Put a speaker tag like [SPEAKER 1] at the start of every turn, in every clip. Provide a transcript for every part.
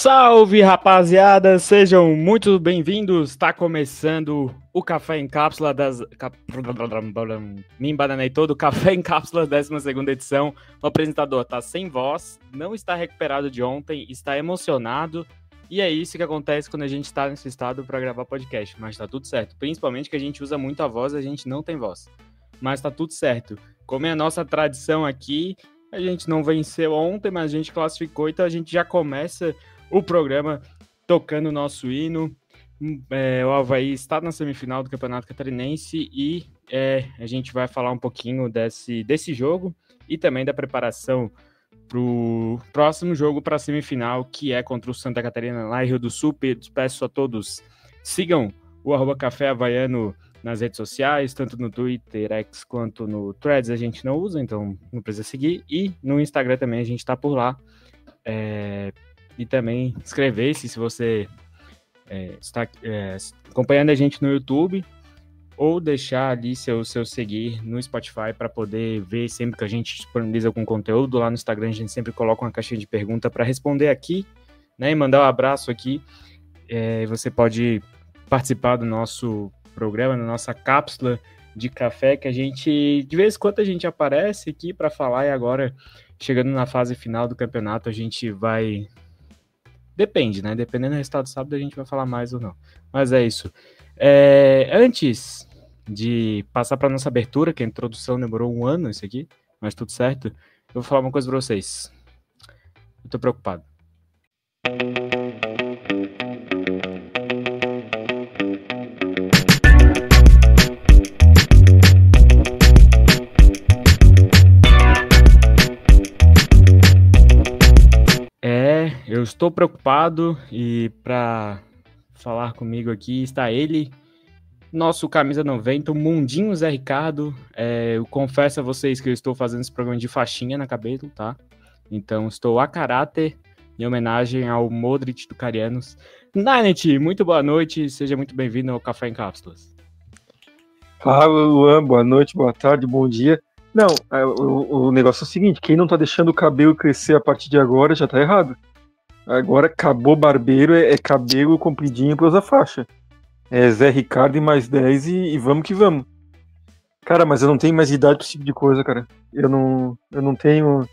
[SPEAKER 1] Salve, rapaziada! Sejam muito bem-vindos. Está começando o Café em Cápsula Me embananei todo. Café em Cápsula, 12ª edição. O apresentador está sem voz, não está recuperado de ontem, está emocionado. E é isso que acontece quando a gente está nesse estado para gravar podcast. Mas tá tudo certo. Principalmente que a gente usa muito a voz, a gente não tem voz. Mas tá tudo certo. Como é a nossa tradição aqui, a gente não venceu ontem, mas a gente classificou, então a gente já começa o programa tocando o nosso hino. O Avaí está na semifinal do Campeonato Catarinense e a gente vai falar um pouquinho desse jogo e também da preparação para o próximo jogo para a semifinal, que é contra o Santa Catarina lá em Rio do Sul. Peço a todos, sigam o @Café Havaiano nas redes sociais, tanto no Twitter, X, quanto no Threads a gente não usa, então não precisa seguir. E no Instagram também a gente está por lá. E também inscrever-se se você está acompanhando a gente no YouTube, ou deixar ali seu seguir no Spotify para poder ver sempre que a gente disponibiliza algum conteúdo. Lá no Instagram a gente sempre coloca uma caixinha de pergunta para responder aqui, né, e mandar um abraço aqui. Você pode participar do nosso programa, na nossa cápsula de café, que a gente, de vez em quando a gente aparece aqui para falar, e agora, chegando na fase final do campeonato, a gente vai... Depende, né? Dependendo do resultado do sábado, a gente vai falar mais ou não. Mas é isso. Antes de passar para nossa abertura, que a introdução demorou um ano, isso aqui, mas tudo certo, eu vou falar uma coisa para vocês. Eu tô preocupado. Eu estou preocupado, e para falar comigo aqui está ele, nosso camisa 90, o Mundinho Zé Ricardo. Eu confesso a vocês que eu estou fazendo esse programa de faixinha na cabeça, tá? Então estou a caráter, em homenagem ao Modric do Carianos. Nanet, muito boa noite, seja muito bem-vindo ao Café em Cápsulas.
[SPEAKER 2] Fala, Luan, boa noite, boa tarde, bom dia. Não, o negócio é o seguinte, quem não tá deixando o cabelo crescer a partir de agora já tá errado. Agora acabou barbeiro, é cabelo compridinho pra usar faixa. É Zé Ricardo e mais 10 e vamos que vamos. Cara, mas eu não tenho mais idade pra esse tipo de coisa, cara. Eu não tenho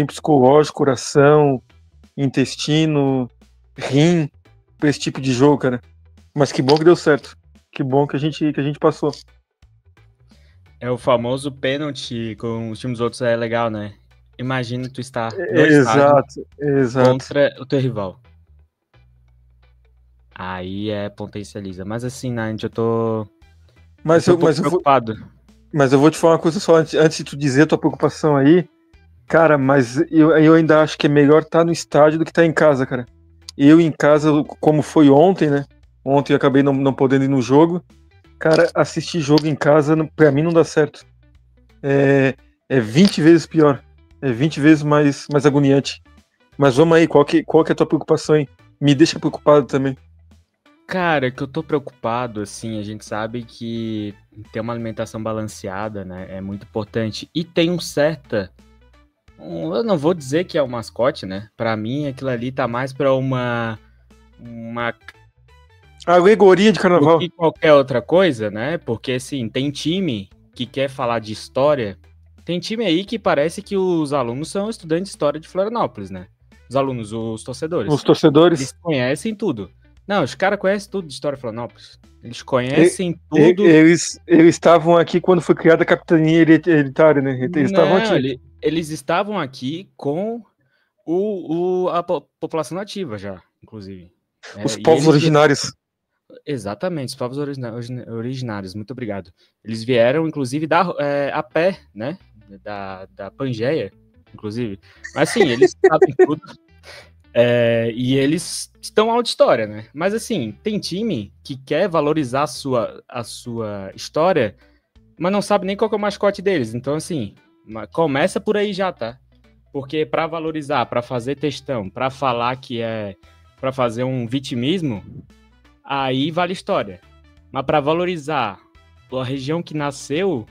[SPEAKER 2] psicológico, coração, intestino, rim pra esse tipo de jogo, cara. Mas que bom que deu certo. Que bom que a gente passou.
[SPEAKER 1] É o famoso pênalti com os times outros, é legal, né? Imagina tu estar no
[SPEAKER 2] Exato.
[SPEAKER 1] contra o teu rival. Aí potencializa. Mas assim, Nath, eu tô preocupado.
[SPEAKER 2] Mas eu vou te falar uma coisa só antes de tu dizer a tua preocupação aí. Cara, mas eu ainda acho que é melhor estar no estádio do que estar em casa, cara. Eu em casa, como foi ontem, né? Ontem eu acabei não podendo ir no jogo. Cara, assistir jogo em casa, pra mim não dá certo. É 20 vezes pior. É 20 vezes mais agoniante. Mas vamos aí, qual que é a tua preocupação, hein? Me deixa preocupado também.
[SPEAKER 1] Cara, que eu tô preocupado, assim, a gente sabe que ter uma alimentação balanceada, né, é muito importante. E tem eu não vou dizer que é o mascote, né? Pra mim, aquilo ali tá mais pra uma
[SPEAKER 2] alegoria de carnaval.
[SPEAKER 1] Do que qualquer outra coisa, né? Porque, assim, tem time que quer falar de história. Tem time aí que parece que os alunos são estudantes de história de Florianópolis, né? Os alunos, os torcedores.
[SPEAKER 2] Os torcedores.
[SPEAKER 1] Eles conhecem tudo. Não, os caras conhecem tudo de história de Florianópolis. Eles conhecem tudo.
[SPEAKER 2] Eles estavam aqui quando foi criada a capitania hereditária, né?
[SPEAKER 1] Estavam aqui. Eles estavam aqui com a população nativa já, inclusive.
[SPEAKER 2] Os povos originários.
[SPEAKER 1] Exatamente, os povos originários, muito obrigado. Eles vieram, inclusive, a pé, né? Da Pangeia, inclusive. Mas assim, eles sabem tudo. E eles estão aula de história, né? Mas assim, tem time que quer valorizar a sua história, mas não sabe nem qual que é o mascote deles. Então, assim, começa por aí já, tá? Porque para valorizar, para fazer textão, para falar que para fazer um vitimismo, aí vale história. Mas para valorizar a região que nasceu,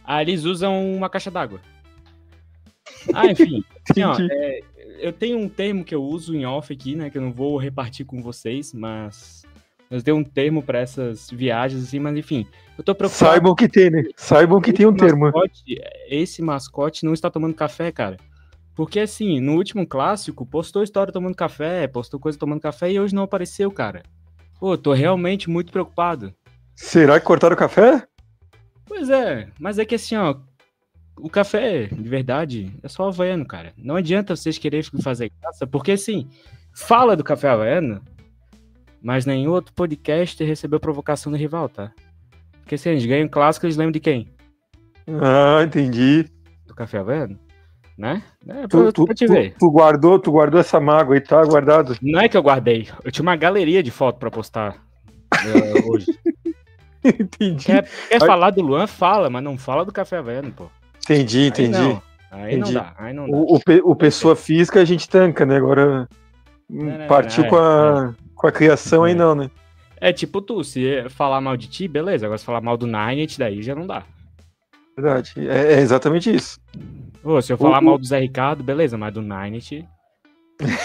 [SPEAKER 1] aí eles usam uma caixa d'água. Enfim. Assim, ó, eu tenho um termo que eu uso em off aqui, né? Que eu não vou repartir com vocês, mas eu tenho um termo para essas viagens, assim, mas enfim. Eu tô preocupado.
[SPEAKER 2] Saibam que tem, né? Saibam que tem um termo.
[SPEAKER 1] Esse mascote não está tomando café, cara. Porque, assim, no último clássico, postou história tomando café, postou coisa tomando café e hoje não apareceu, cara. Pô, tô realmente muito preocupado.
[SPEAKER 2] Será que cortaram o café?
[SPEAKER 1] Pois é, mas é que assim, ó, o café, de verdade, é só havaiano, cara. Não adianta vocês quererem fazer graça, porque assim, fala do café havaiano, mas nenhum outro podcast recebeu provocação do rival, tá? Porque se eles ganham clássico, eles lembram de quem?
[SPEAKER 2] Ah, entendi.
[SPEAKER 1] Do café havaiano, né? É pra te ver.
[SPEAKER 2] Tu guardou essa mágoa aí, tá guardado?
[SPEAKER 1] Não é que eu guardei, eu tinha uma galeria de foto pra postar hoje.
[SPEAKER 2] Entendi.
[SPEAKER 1] Quer falar do Luan? Fala, mas não fala do café havaiano, pô.
[SPEAKER 2] Entendi.
[SPEAKER 1] Aí não dá.
[SPEAKER 2] O pessoa física a gente tanca, né? Agora partiu com a criação aí não, né?
[SPEAKER 1] É tipo tu, se falar mal de ti, beleza. Agora se falar mal do Ninety, daí já não dá.
[SPEAKER 2] Verdade, é exatamente isso.
[SPEAKER 1] Pô, se eu falar mal do Zé Ricardo, beleza, mas do Ninety...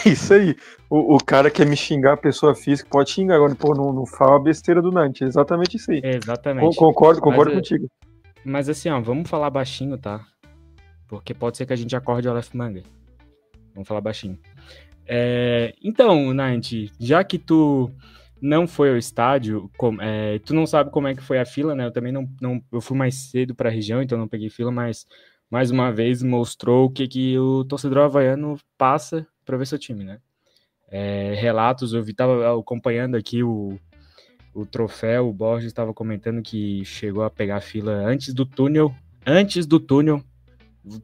[SPEAKER 2] Isso aí. O cara quer me xingar, a pessoa física pode xingar, agora pô, não fala besteira do Ninety, é exatamente isso aí.
[SPEAKER 1] Exatamente.
[SPEAKER 2] Concordo contigo.
[SPEAKER 1] Mas assim, ó, vamos falar baixinho, tá? Porque pode ser que a gente acorde o Aleph Manga. Vamos falar baixinho. Então, Ninety, já que tu não foi ao estádio, tu não sabe como é que foi a fila, né? Eu também não eu fui mais cedo pra região, então não peguei fila, mas mais uma vez mostrou o que o torcedor havaiano passa pra ver seu time, né? Relatos, eu tava acompanhando aqui o troféu, o Borges estava comentando que chegou a pegar fila antes do túnel.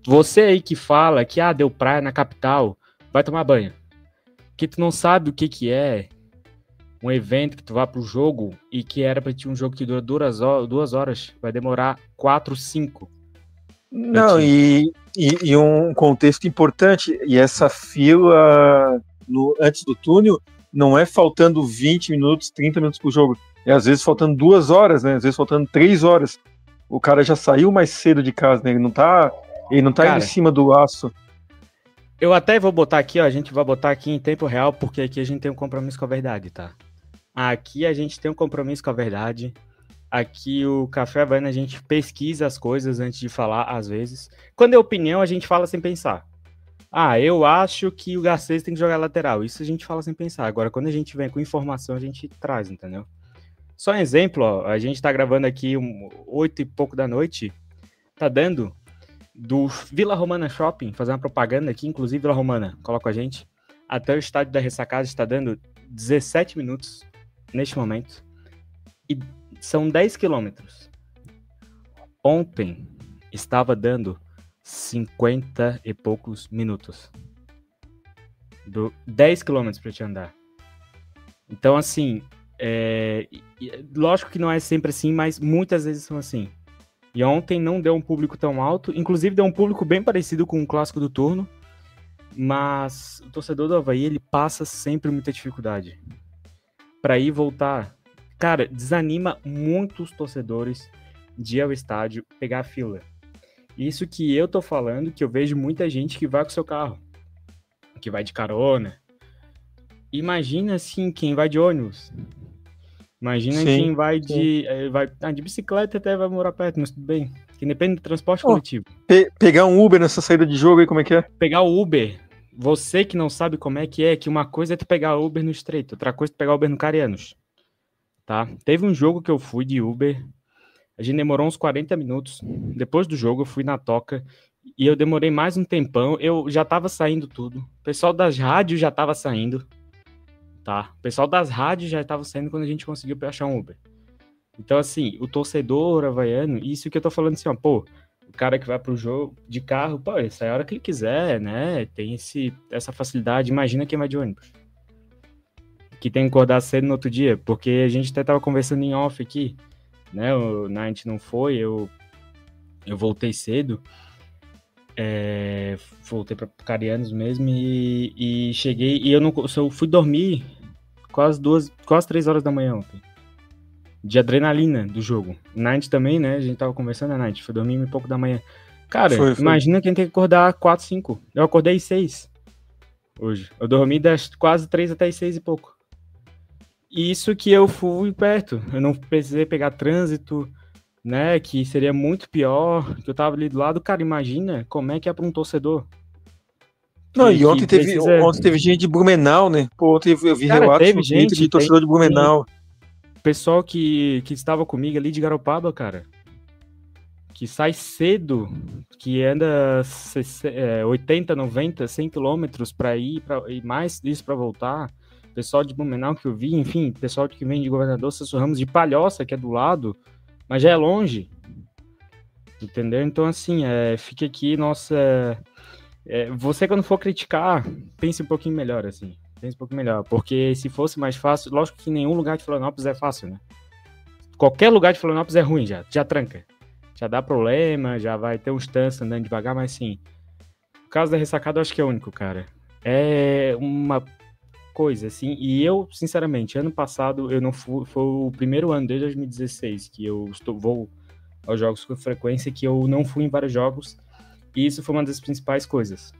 [SPEAKER 1] Você aí que fala que deu praia na capital, vai tomar banho. Que tu não sabe o que é um evento que tu vai pro jogo e que era pra ti um jogo que dura 2 horas, vai demorar 4, 5.
[SPEAKER 2] Não, e um contexto importante, e essa fila antes do túnel não é faltando 20 minutos, 30 minutos pro jogo, é às vezes faltando 2 horas, né? Às vezes faltando 3 horas. O cara já saiu mais cedo de casa, né? Ele não tá cara, indo em cima do aço.
[SPEAKER 1] Eu até vou botar aqui, ó, a gente vai botar aqui em tempo real, porque aqui a gente tem um compromisso com a verdade, tá? Aqui a gente tem um compromisso com a verdade. Aqui o Café Havaiano a gente pesquisa as coisas antes de falar, às vezes. Quando é opinião, a gente fala sem pensar. Eu acho que o Garcês tem que jogar lateral. Isso a gente fala sem pensar. Agora, quando a gente vem com informação, a gente traz, entendeu? Só um exemplo, ó, a gente tá gravando aqui 8 e pouco da noite. Tá dando do Vila Romana Shopping, fazer uma propaganda aqui, inclusive Vila Romana, coloca a gente. Até o estádio da Ressacada está dando 17 minutos neste momento. E são 10 quilômetros. Ontem estava dando 50 e poucos minutos. 10 quilômetros para te andar. Então, assim, lógico que não é sempre assim, mas muitas vezes são assim. E ontem não deu um público tão alto, inclusive deu um público bem parecido com o clássico do turno, mas o torcedor do Avaí, ele passa sempre muita dificuldade para ir e voltar. Cara, desanima muitos torcedores de ir ao estádio pegar a fila. Isso que eu tô falando, que eu vejo muita gente que vai com seu carro, que vai de carona. Imagina, assim, quem vai de ônibus. Imagina quem vai de bicicleta, até vai morar perto, mas tudo bem. Que depende do transporte coletivo.
[SPEAKER 2] Pegar um Uber nessa saída de jogo aí, como é que é?
[SPEAKER 1] Pegar o Uber. Você que não sabe como é que uma coisa é tu pegar o Uber no Estreito, outra coisa é tu pegar o Uber no Carianos. Tá? Teve um jogo que eu fui de Uber, a gente demorou uns 40 minutos. Depois do jogo eu fui na toca e eu demorei mais um tempão. Eu já tava saindo tudo. O pessoal das rádios já tava saindo. Tá? O pessoal das rádios já estava saindo quando a gente conseguiu achar um Uber. Então, assim, o torcedor havaiano, isso que eu tô falando assim, ó, pô, o cara que vai pro jogo de carro, pô, ele sai a hora que ele quiser, né? Tem essa facilidade. Imagina quem vai de ônibus. Que tem que acordar cedo no outro dia, porque a gente até tava conversando em off aqui, né? O Night não foi, eu voltei cedo. Voltei para Carianos mesmo e cheguei e eu fui dormir quase 3 horas da manhã ontem, de adrenalina do jogo. Night também, né? A gente tava conversando, Night, foi dormir um pouco da manhã. Cara, imagina quem tem que acordar 4, 5. Eu acordei 6. hoje. Eu dormi das quase 3 até as 6 e pouco. Isso que eu fui perto. Eu não precisei pegar trânsito, né? Que seria muito pior. Que eu tava ali do lado. Cara, imagina como é que é para um torcedor.
[SPEAKER 2] Não, e
[SPEAKER 1] Que precisa...
[SPEAKER 2] ontem teve gente de Blumenau, né? Pô, ontem eu vi
[SPEAKER 1] Cara,
[SPEAKER 2] relatos
[SPEAKER 1] teve
[SPEAKER 2] no Twitter
[SPEAKER 1] gente,
[SPEAKER 2] de torcedor de Blumenau.
[SPEAKER 1] pessoal que estava comigo ali de Garopaba, cara. Que sai cedo, que anda 80, 90, 100 quilômetros para ir, e mais isso para voltar. Pessoal de Blumenau que eu vi, enfim, pessoal que vem de Governador Celso Ramos, de Palhoça, que é do lado, mas já é longe, entendeu? Então, assim, fica aqui, nossa... você, quando for criticar, pense um pouquinho melhor, assim. Pense um pouquinho melhor, porque se fosse mais fácil, lógico que nenhum lugar de Florianópolis é fácil, né? Qualquer lugar de Florianópolis é ruim já tranca. Já dá problema, já vai ter uns tantos andando devagar, mas sim. O caso da ressacada eu acho que é único, cara. É uma coisa, assim, e eu, sinceramente, ano passado eu não fui, foi o primeiro ano desde 2016 que eu vou aos jogos com frequência, que eu não fui em vários jogos, e isso foi uma das principais coisas.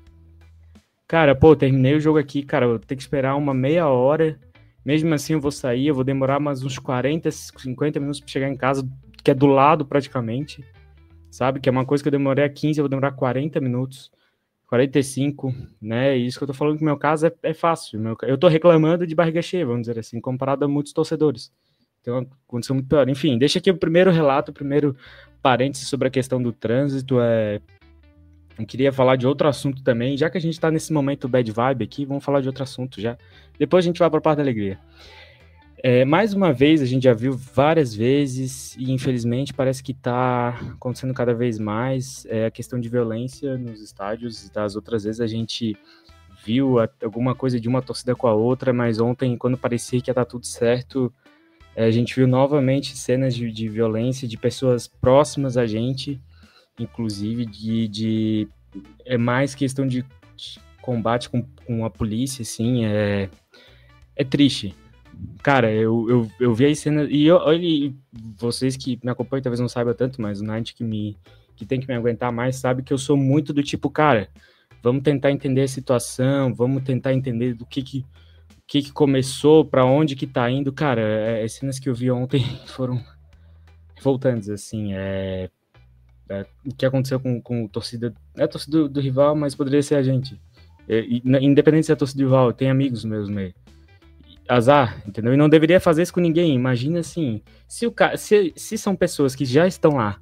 [SPEAKER 1] Cara, pô, terminei o jogo aqui, cara, eu tenho que esperar uma meia hora, mesmo assim eu vou sair, eu vou demorar mais uns 40, 50 minutos pra chegar em casa, que é do lado praticamente, sabe? Que é uma coisa que eu demorei a 15, eu vou demorar 40 minutos, 45, né? E isso que eu tô falando que no meu caso é fácil. Eu tô reclamando de barriga cheia, vamos dizer assim, comparado a muitos torcedores. Tem uma condição muito pior. Enfim, deixa aqui o primeiro relato, o primeiro parênteses sobre a questão do trânsito. Eu queria falar de outro assunto também, já que a gente tá nesse momento bad vibe aqui, vamos falar de outro assunto já. Depois a gente vai pra parte da alegria. Mais uma vez, a gente já viu várias vezes, e infelizmente parece que está acontecendo cada vez mais, a questão de violência nos estádios. Das outras vezes a gente viu alguma coisa de uma torcida com a outra, mas ontem, quando parecia que ia estar tudo certo, a gente viu novamente cenas de violência de pessoas próximas a gente, inclusive é mais questão de combate com a polícia, assim, é triste. Cara, eu vi as cenas, e vocês que me acompanham talvez não saibam tanto, mas o Night que tem que me aguentar mais sabe que eu sou muito do tipo, cara, vamos tentar entender a situação, vamos tentar entender do que começou, pra onde que tá indo. Cara, as cenas que eu vi ontem foram revoltantes, assim, o que aconteceu com a torcida do rival, mas poderia ser a gente. Independente se é a torcida do rival, tem amigos meus meio. Azar, entendeu? E não deveria fazer isso com ninguém. Imagina assim, se são pessoas que já estão lá,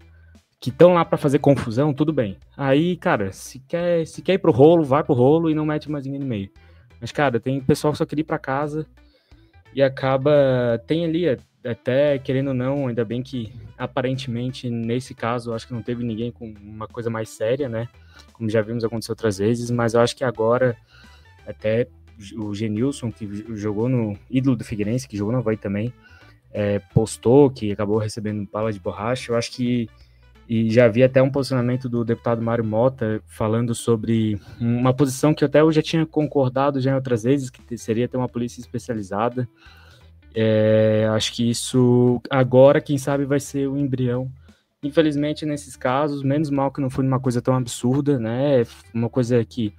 [SPEAKER 1] que estão lá para fazer confusão, tudo bem. Aí, cara, se quer ir pro rolo, vai pro rolo e não mete mais ninguém no meio. Mas, cara, tem pessoal que só queria ir pra casa e tem ali, até querendo ou não, ainda bem que aparentemente nesse caso, acho que não teve ninguém com uma coisa mais séria, né? Como já vimos acontecer outras vezes, mas eu acho que agora até o Genilson, que jogou no ídolo do Figueirense, que jogou no Avaí também, postou que acabou recebendo bala de borracha. Eu acho que, e já vi até um posicionamento do deputado Mário Mota falando sobre uma posição que até eu já tinha concordado já em outras vezes, que seria ter uma polícia especializada. Acho que isso agora, quem sabe, vai ser o embrião. Infelizmente, nesses casos, menos mal que não foi uma coisa tão absurda, né? Uma coisa que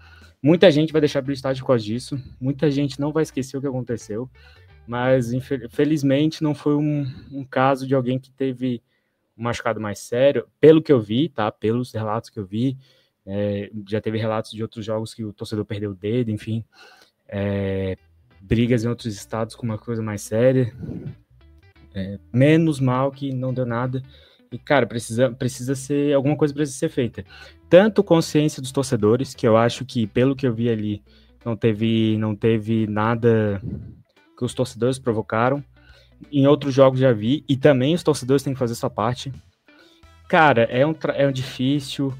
[SPEAKER 1] muita gente vai deixar pro estádio por causa disso, muita gente não vai esquecer o que aconteceu, mas infelizmente não foi um caso de alguém que teve um machucado mais sério, pelo que eu vi, tá? Pelos relatos que eu vi, já teve relatos de outros jogos que o torcedor perdeu o dedo, enfim, brigas em outros estados com uma coisa mais séria, menos mal que não deu nada. E, cara, precisa ser, alguma coisa precisa ser feita. Tanto consciência dos torcedores, que eu acho que, pelo que eu vi ali, não teve nada que os torcedores provocaram. Em outros jogos já vi, e também os torcedores têm que fazer sua parte. Cara, é um difícil,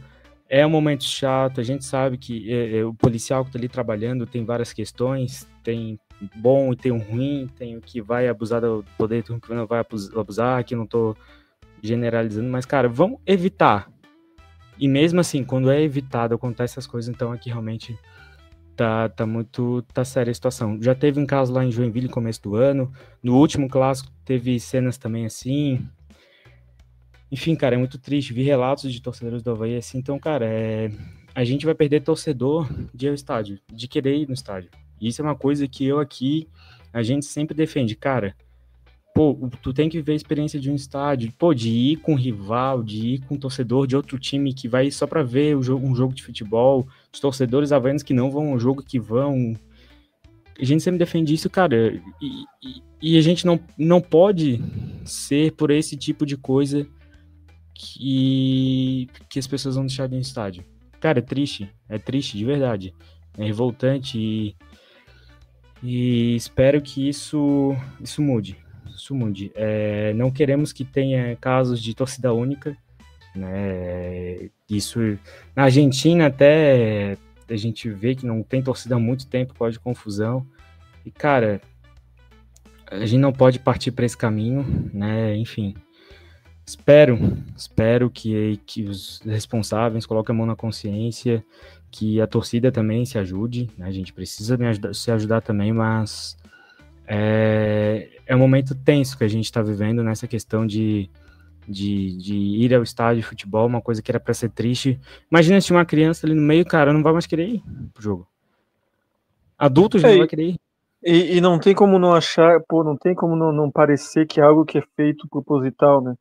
[SPEAKER 1] é um momento chato, a gente sabe que o policial que tá ali trabalhando tem várias questões, tem bom e tem um ruim, tem o que vai abusar do poder, tem o que não vai abusar, aqui não tô generalizando, mas, cara, vamos evitar. E mesmo assim, quando é evitado, acontece essas coisas, então aqui realmente tá séria a situação. Já teve um caso lá em Joinville no começo do ano, no último clássico teve cenas também assim. Enfim, cara, é muito triste. Vi relatos de torcedores do Avaí assim, então, cara, a gente vai perder torcedor de ir ao estádio, de querer ir no estádio. Isso é uma coisa que a gente sempre defende, cara. Pô, tu tem que ver a experiência de um estádio, pô, de ir com um rival, de ir com um torcedor de outro time que vai só pra ver um jogo de futebol, os torcedores havaianos que não vão ao jogo, que vão. A gente sempre defende isso, cara, e a gente não pode ser por esse tipo de coisa que as pessoas vão deixar de ir no estádio. Cara, é triste de verdade, é revoltante e espero que isso mude. Não queremos que tenha casos de torcida única, né? Isso na Argentina até a gente vê que não tem torcida há muito tempo, pode confusão. E cara, a gente não pode partir para esse caminho, né? Enfim, espero que os responsáveis coloquem a mão na consciência, que a torcida também se ajude, né? A gente precisa se ajudar também, mas é um momento tenso que a gente está vivendo nessa questão de ir ao estádio de futebol, uma coisa que era para ser triste. Imagina se tinha uma criança ali no meio, cara, não vai mais querer ir pro jogo. Adultos não vai querer ir.
[SPEAKER 2] E não tem como não achar, pô, não tem como não parecer que é algo que é feito proposital, né?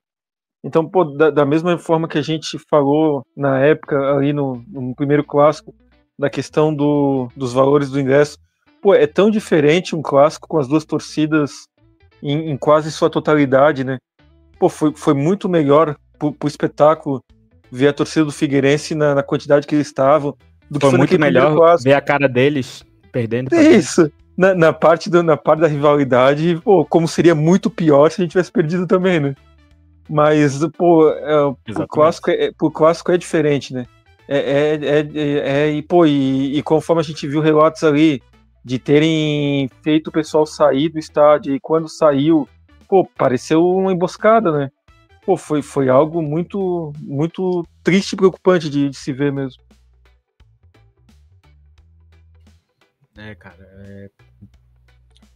[SPEAKER 2] Então, pô, da mesma forma que a gente falou na época, ali no primeiro clássico, da questão dos valores do ingresso, pô, é tão diferente um clássico com as duas torcidas em quase sua totalidade, né? Pô, foi muito melhor pro espetáculo ver a torcida do Figueirense na quantidade que eles estavam do que
[SPEAKER 1] foi muito melhor ver a cara deles perdendo.
[SPEAKER 2] Isso, na parte da rivalidade, pô, como seria muito pior se a gente tivesse perdido também, né? Mas, pô, pro clássico é diferente, né? E conforme a gente viu relatos ali de terem feito o pessoal sair do estádio, e quando saiu, pô, pareceu uma emboscada, né? Pô, foi algo muito, muito triste e preocupante de se ver mesmo.
[SPEAKER 1] Cara,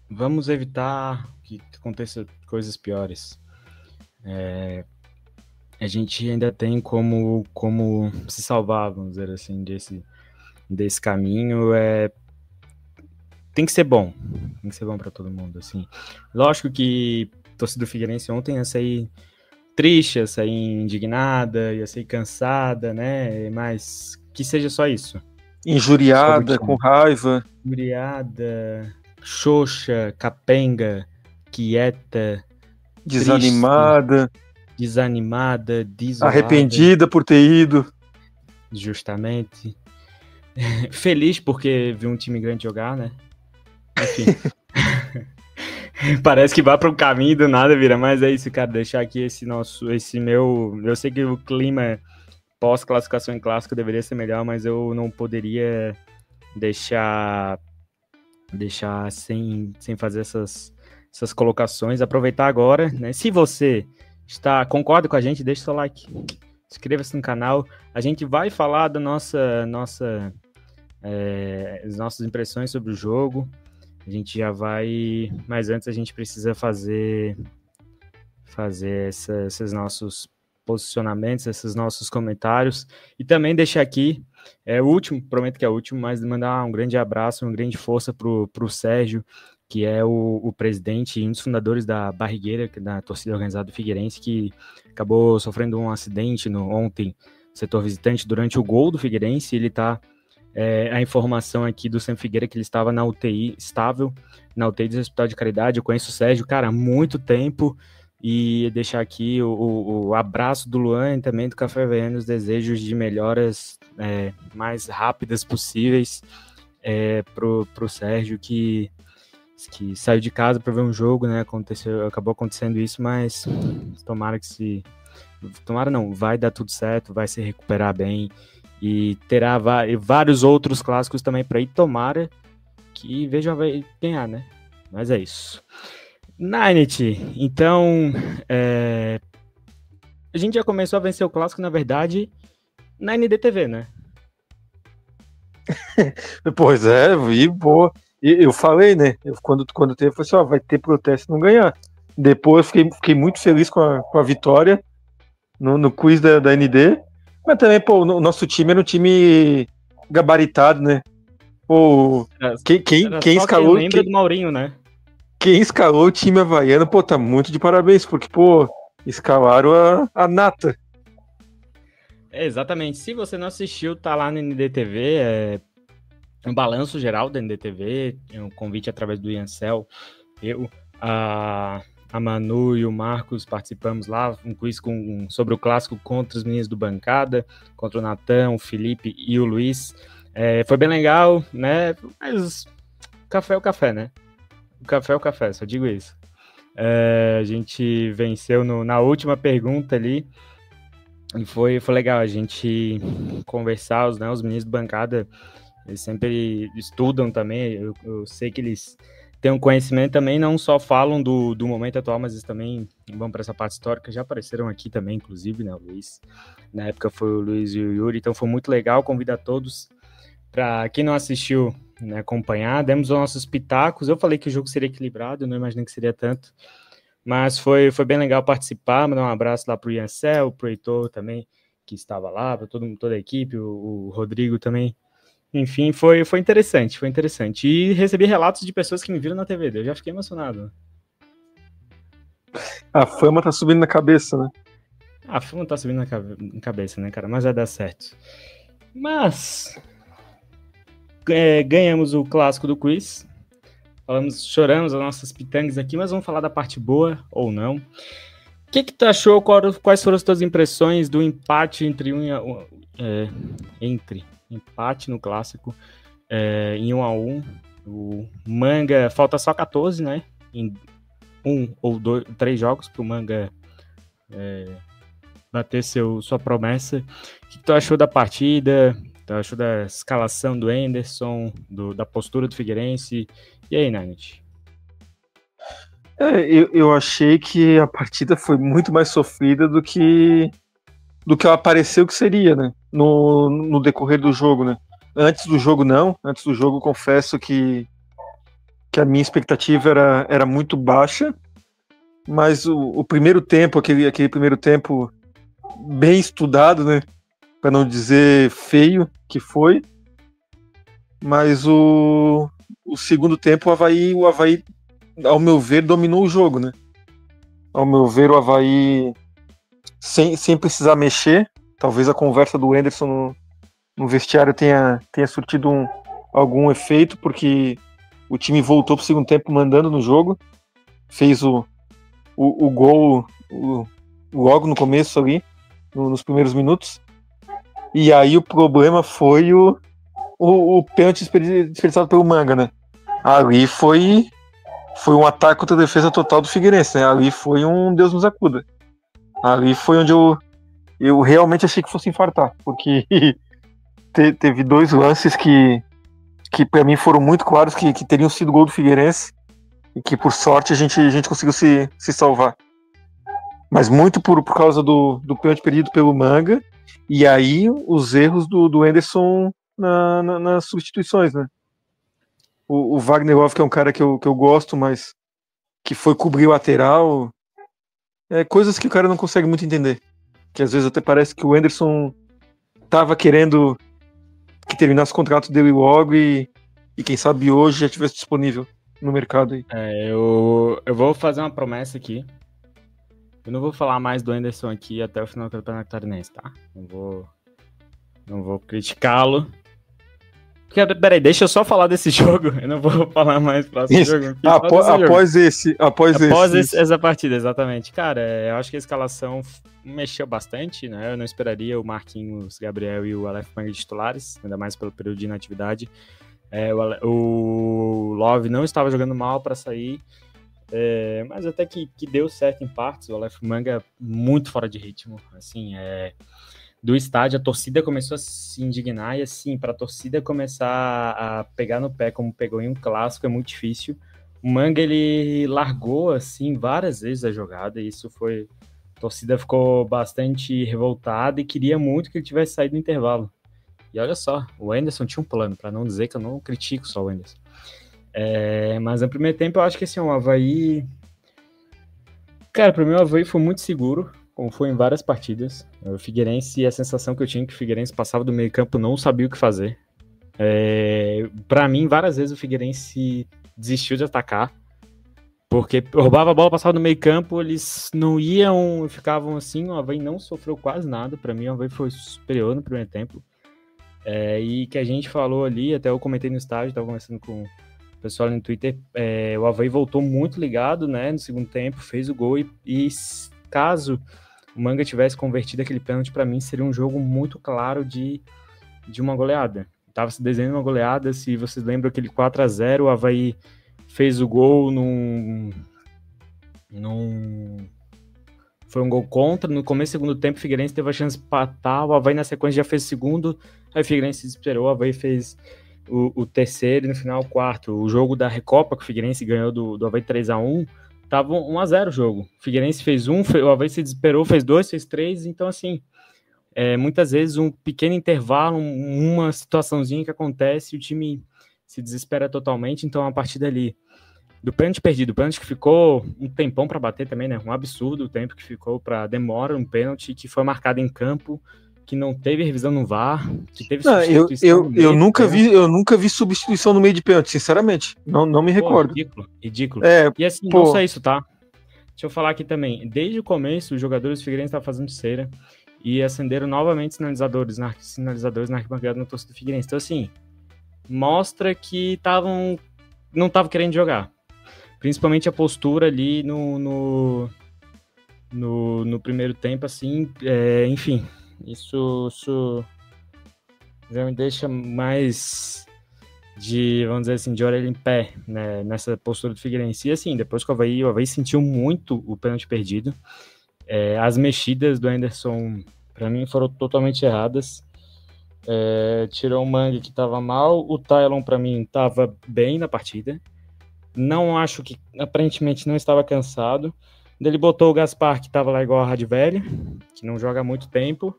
[SPEAKER 1] vamos evitar que aconteça coisas piores. A gente ainda tem como se salvar, vamos dizer assim, desse caminho. Tem que ser bom para todo mundo, assim. Lógico que a torcida do Figueirense ontem ia sair triste, ia sair indignada, ia sair cansada, né? Mas que seja só isso.
[SPEAKER 2] Injuriada, com raiva.
[SPEAKER 1] Injuriada, xoxa, capenga, quieta,
[SPEAKER 2] desanimada,
[SPEAKER 1] desolada,
[SPEAKER 2] arrependida por ter ido.
[SPEAKER 1] Justamente. Feliz porque viu um time grande jogar, né? Enfim. Parece que vai para um caminho do nada, vira, mas é isso, cara, deixar aqui esse meu... Eu sei que o clima pós-classificação em clássico deveria ser melhor, mas eu não poderia deixar sem fazer essas colocações. Aproveitar agora, né? Se você concorda com a gente, deixa o seu like, inscreva-se no canal. A gente vai falar da as nossas impressões sobre o jogo. A gente já vai, mas antes a gente precisa fazer esses nossos posicionamentos, esses nossos comentários, e também deixar aqui, o último, prometo que é o último, mas mandar um grande abraço, uma grande força pro Sérgio, que é o presidente e um dos fundadores da Barrigueira, da torcida organizada do Figueirense, que acabou sofrendo um acidente ontem, setor visitante, durante o gol do Figueirense. Ele está a informação aqui do Sam Figueira que ele estava na UTI, estável, na UTI do Hospital de Caridade. Eu conheço o Sérgio, cara, há muito tempo, e deixar aqui o abraço do Luan e também do Café Havaiano, os desejos de melhoras mais rápidas possíveis pro Sérgio, que saiu de casa para ver um jogo, né? Acabou acontecendo isso, mas vai dar tudo certo, vai se recuperar bem, e terá vários outros clássicos também para ir. Tomara que vai ganhar, né? Mas é isso. Ninety, então a gente já começou a vencer o clássico, na verdade, na NDTV, né?
[SPEAKER 2] Pois é, vi, boa. Eu falei, né? Quando teve, eu falei assim, vai ter protesto não ganhar. Depois fiquei muito feliz com a vitória no quiz da ND. Mas também, pô, o nosso time era um time gabaritado, né? Pô, quem
[SPEAKER 1] só
[SPEAKER 2] escalou...
[SPEAKER 1] lembra do Maurinho, né?
[SPEAKER 2] Quem escalou o time havaiano, pô, tá muito de parabéns, porque, pô, escalaram a nata.
[SPEAKER 1] Exatamente. Se você não assistiu, tá lá no NDTV, um balanço geral da NDTV, um convite através do Iancel. Eu, a Manu e o Marcos participamos lá, um quiz sobre o clássico contra os meninos do Bancada, contra o Natan, o Felipe e o Luiz. Foi bem legal, né? Mas o café é o café, né? O café é o café, só digo isso. A gente venceu na última pergunta ali, e foi legal a gente conversar, os meninos do Bancada, eles sempre estudam também, eu sei que eles têm um conhecimento também, não só falam do momento atual, mas eles também vão para essa parte histórica, já apareceram aqui também, inclusive, né, o Luiz, na época foi o Luiz e o Yuri, então foi muito legal, convido a todos, para quem não assistiu, né, acompanhar, demos os nossos pitacos, eu falei que o jogo seria equilibrado, eu não imaginei que seria tanto, mas foi bem legal participar, mandar um abraço lá pro Iancel, pro Heitor também, que estava lá, para toda a equipe, o Rodrigo também. Enfim, foi interessante, foi interessante. E recebi relatos de pessoas que me viram na TV, eu já fiquei emocionado.
[SPEAKER 2] A fama tá subindo na cabeça, né?
[SPEAKER 1] A fama tá subindo na cabeça, né, cara? Mas vai dar certo. Mas ganhamos o clássico do quiz. Choramos as nossas pitangas aqui, mas vamos falar da parte boa ou não. O que tu achou? Quais foram as tuas impressões do empate entre empate no clássico em 1-1? O Manga falta só 14, né? Em 1 ou 3 jogos para o Manga bater sua promessa. O que tu achou da partida? Tu achou da escalação do Anderson, da postura do Figueirense? E aí, Nanit?
[SPEAKER 2] Eu achei que a partida foi muito mais sofrida do que ela pareceu que seria, né? No decorrer do jogo, né? Antes do jogo, não. Antes do jogo, confesso que a minha expectativa era muito baixa. Mas o primeiro tempo, aquele primeiro tempo bem estudado, né? Para não dizer feio que foi. Mas o segundo tempo, o Avaí, ao meu ver, dominou o jogo, né? Ao meu ver, o Avaí, sem precisar mexer, talvez a conversa do Anderson no vestiário tenha surtido algum efeito, porque o time voltou para o segundo tempo mandando no jogo, fez o gol logo no começo ali, nos primeiros minutos, e aí o problema foi o pênalti desperdiçado pelo Manga, né? Ali foi um ataque contra a defesa total do Figueirense, né? Ali foi um Deus nos acuda. Ali foi onde eu realmente achei que fosse infartar, porque teve 2 lances que para mim foram muito claros que teriam sido gol do Figueirense e que por sorte a gente conseguiu se salvar. Mas muito por causa do pênalti perdido pelo Manga e aí os erros do Anderson nas substituições, né? O Wagner Love, que é um cara que eu gosto, mas que foi cobrir o lateral, coisas que o cara não consegue muito entender. Que às vezes até parece que o Anderson tava querendo que terminasse o contrato dele logo e quem sabe hoje já estivesse disponível no mercado aí.
[SPEAKER 1] Eu vou fazer uma promessa aqui. Eu não vou falar mais do Anderson aqui até o final do Campeonato Catarinense, tá? Não vou criticá-lo. Peraí, deixa eu só falar desse jogo. Eu não vou falar mais do próximo jogo.
[SPEAKER 2] Após
[SPEAKER 1] essa partida, exatamente. Cara, eu acho que a escalação mexeu bastante, né? Eu não esperaria o Marquinhos, Gabriel e o Aleph Manga de titulares, ainda mais pelo período de inatividade. O Love não estava jogando mal para sair, mas até que deu certo em partes. O Aleph Manga muito fora de ritmo, assim, do estádio, a torcida começou a se indignar e assim, para a torcida começar a pegar no pé como pegou em um clássico é muito difícil. O Manga, ele largou assim várias vezes a jogada e isso foi... A torcida ficou bastante revoltada e queria muito que ele tivesse saído no intervalo. E olha só, o Anderson tinha um plano, para não dizer que eu não critico só o Anderson. Mas no primeiro tempo eu acho que assim, o Avaí... Cara, para mim o Avaí foi muito seguro. como foi em várias partidas. O Figueirense, a sensação que eu tinha que o Figueirense passava do meio campo, não sabia o que fazer. Para mim, várias vezes o Figueirense desistiu de atacar, porque roubava a bola, passava no meio campo, eles não iam, ficavam assim. O Avaí não sofreu quase nada. Para mim, o Avaí foi superior no primeiro tempo. E que a gente falou ali, até eu comentei no estádio, estava conversando com o pessoal no Twitter, o Avaí voltou muito ligado, né, no segundo tempo, fez o gol e caso o Manga tivesse convertido aquele pênalti, para mim seria um jogo muito claro de uma goleada. Tava se desenhando uma goleada, se vocês lembram aquele 4-0, o Avaí fez o gol foi um gol contra, no começo do segundo tempo o Figueirense teve a chance de empatar, o Avaí na sequência já fez o segundo, aí o Figueirense se desesperou, o Avaí fez o terceiro e no final o quarto. O jogo da Recopa que o Figueirense ganhou do Avaí 3-1, tava 1-0 o jogo. O Figueirense fez o Avaí se desesperou, fez 2, fez 3, então assim, muitas vezes um pequeno intervalo, uma situaçãozinha que acontece e o time se desespera totalmente. Então a partir dali, do pênalti perdido, o pênalti que ficou um tempão para bater também, né? Um absurdo o tempo que ficou para demora, um pênalti que foi marcado em campo, que não teve revisão no VAR, que teve
[SPEAKER 2] substituição. Eu nunca vi substituição no meio de pênalti, sinceramente. Não me recordo.
[SPEAKER 1] Ridículo. E assim, não só isso, tá? Deixa eu falar aqui também. Desde o começo, os jogadores do Figueirense estavam fazendo cera e acenderam novamente sinalizadores na arquibancada no torcedor do Figueirense. Então, assim, mostra que não estavam querendo jogar. Principalmente a postura ali no primeiro tempo, assim, enfim, isso já me deixa mais vamos dizer assim, de orelha em pé, né, nessa postura do Figueirense. E assim, depois que o Avaí sentiu muito o pênalti perdido, as mexidas do Anderson, para mim, foram totalmente erradas. Tirou o Manga, que estava mal, o Tylon, para mim, estava bem na partida. Não acho que, aparentemente, não estava cansado. Ele botou o Gaspar, que estava lá igual a Rádio Velho, que não joga há muito tempo,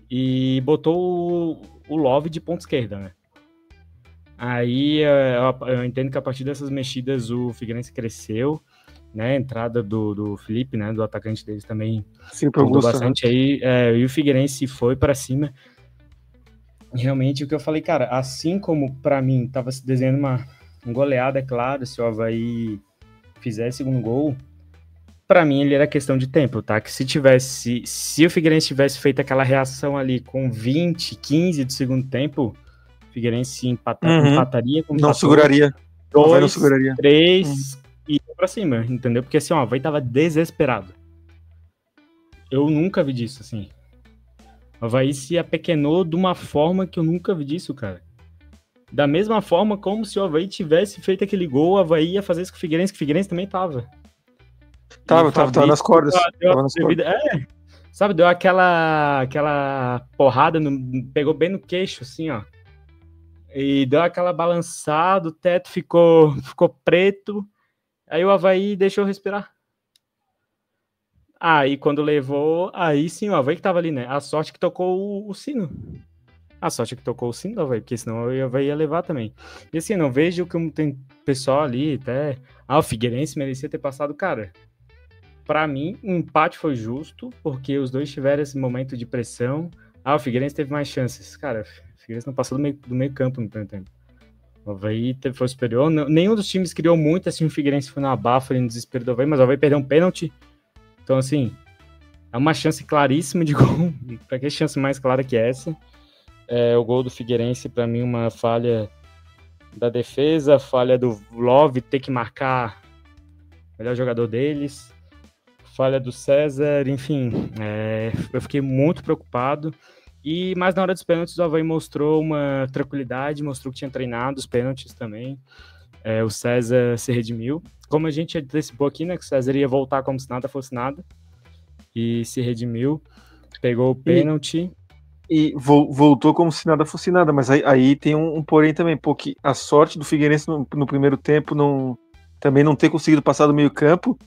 [SPEAKER 1] e botou o Love de ponta esquerda, né? Aí eu entendo que a partir dessas mexidas o Figueirense cresceu, né? A entrada do Felipe, né? Do atacante deles também mudou bastante. Aí, e o Figueirense foi para cima. Realmente, o que eu falei, cara, assim como para mim estava se desenhando uma goleada, é claro, se o Avaí fizesse segundo gol, para mim ele era questão de tempo, tá? Que se o Figueirense tivesse feito aquela reação ali com 20, 15 do segundo tempo, o Figueirense empataria com
[SPEAKER 2] não seguraria.
[SPEAKER 1] 2, 3 e ia pra cima, entendeu? Porque assim, ó, o Avaí tava desesperado. Eu nunca vi disso, assim. O Avaí se apequenou de uma forma que eu nunca vi disso, cara. Da mesma forma como se o Avaí tivesse feito aquele gol, o Avaí ia fazer isso com o Figueirense também tava.
[SPEAKER 2] Tava nas cordas.
[SPEAKER 1] Sabe, deu aquela porrada, pegou bem no queixo, assim, ó. E deu aquela balançada, o teto ficou preto. Aí o Avaí deixou respirar. Aí quando levou, aí sim, o Avaí que tava ali, né? A sorte que tocou o sino. A sorte que tocou o sino do Avaí, porque senão o Avaí ia levar também. E assim, não vejo que tem pessoal ali até... o Figueirense merecia ter passado, cara. Pra mim, o empate foi justo, porque os dois tiveram esse momento de pressão. O Figueirense teve mais chances. Cara, o Figueirense não passou do meio campo no primeiro tempo. O Avaí foi superior. Nenhum dos times criou muito, assim, o Figueirense foi no abafa ali no desespero do Avaí, mas o Avaí perdeu um pênalti. Então, assim, é uma chance claríssima de gol. Pra que chance mais clara que essa? O gol do Figueirense, pra mim, uma falha da defesa, falha do Love ter que marcar o melhor jogador deles, falha do César, enfim, eu fiquei muito preocupado. Mas na hora dos pênaltis o Avaí mostrou uma tranquilidade, mostrou que tinha treinado os pênaltis também. O César se redimiu. Como a gente antecipou aqui, né, que o César ia voltar como se nada fosse nada, e se redimiu, pegou o pênalti.
[SPEAKER 2] E voltou como se nada fosse nada, mas aí tem um porém também, porque a sorte do Figueirense no primeiro tempo também não ter conseguido passar do meio campo,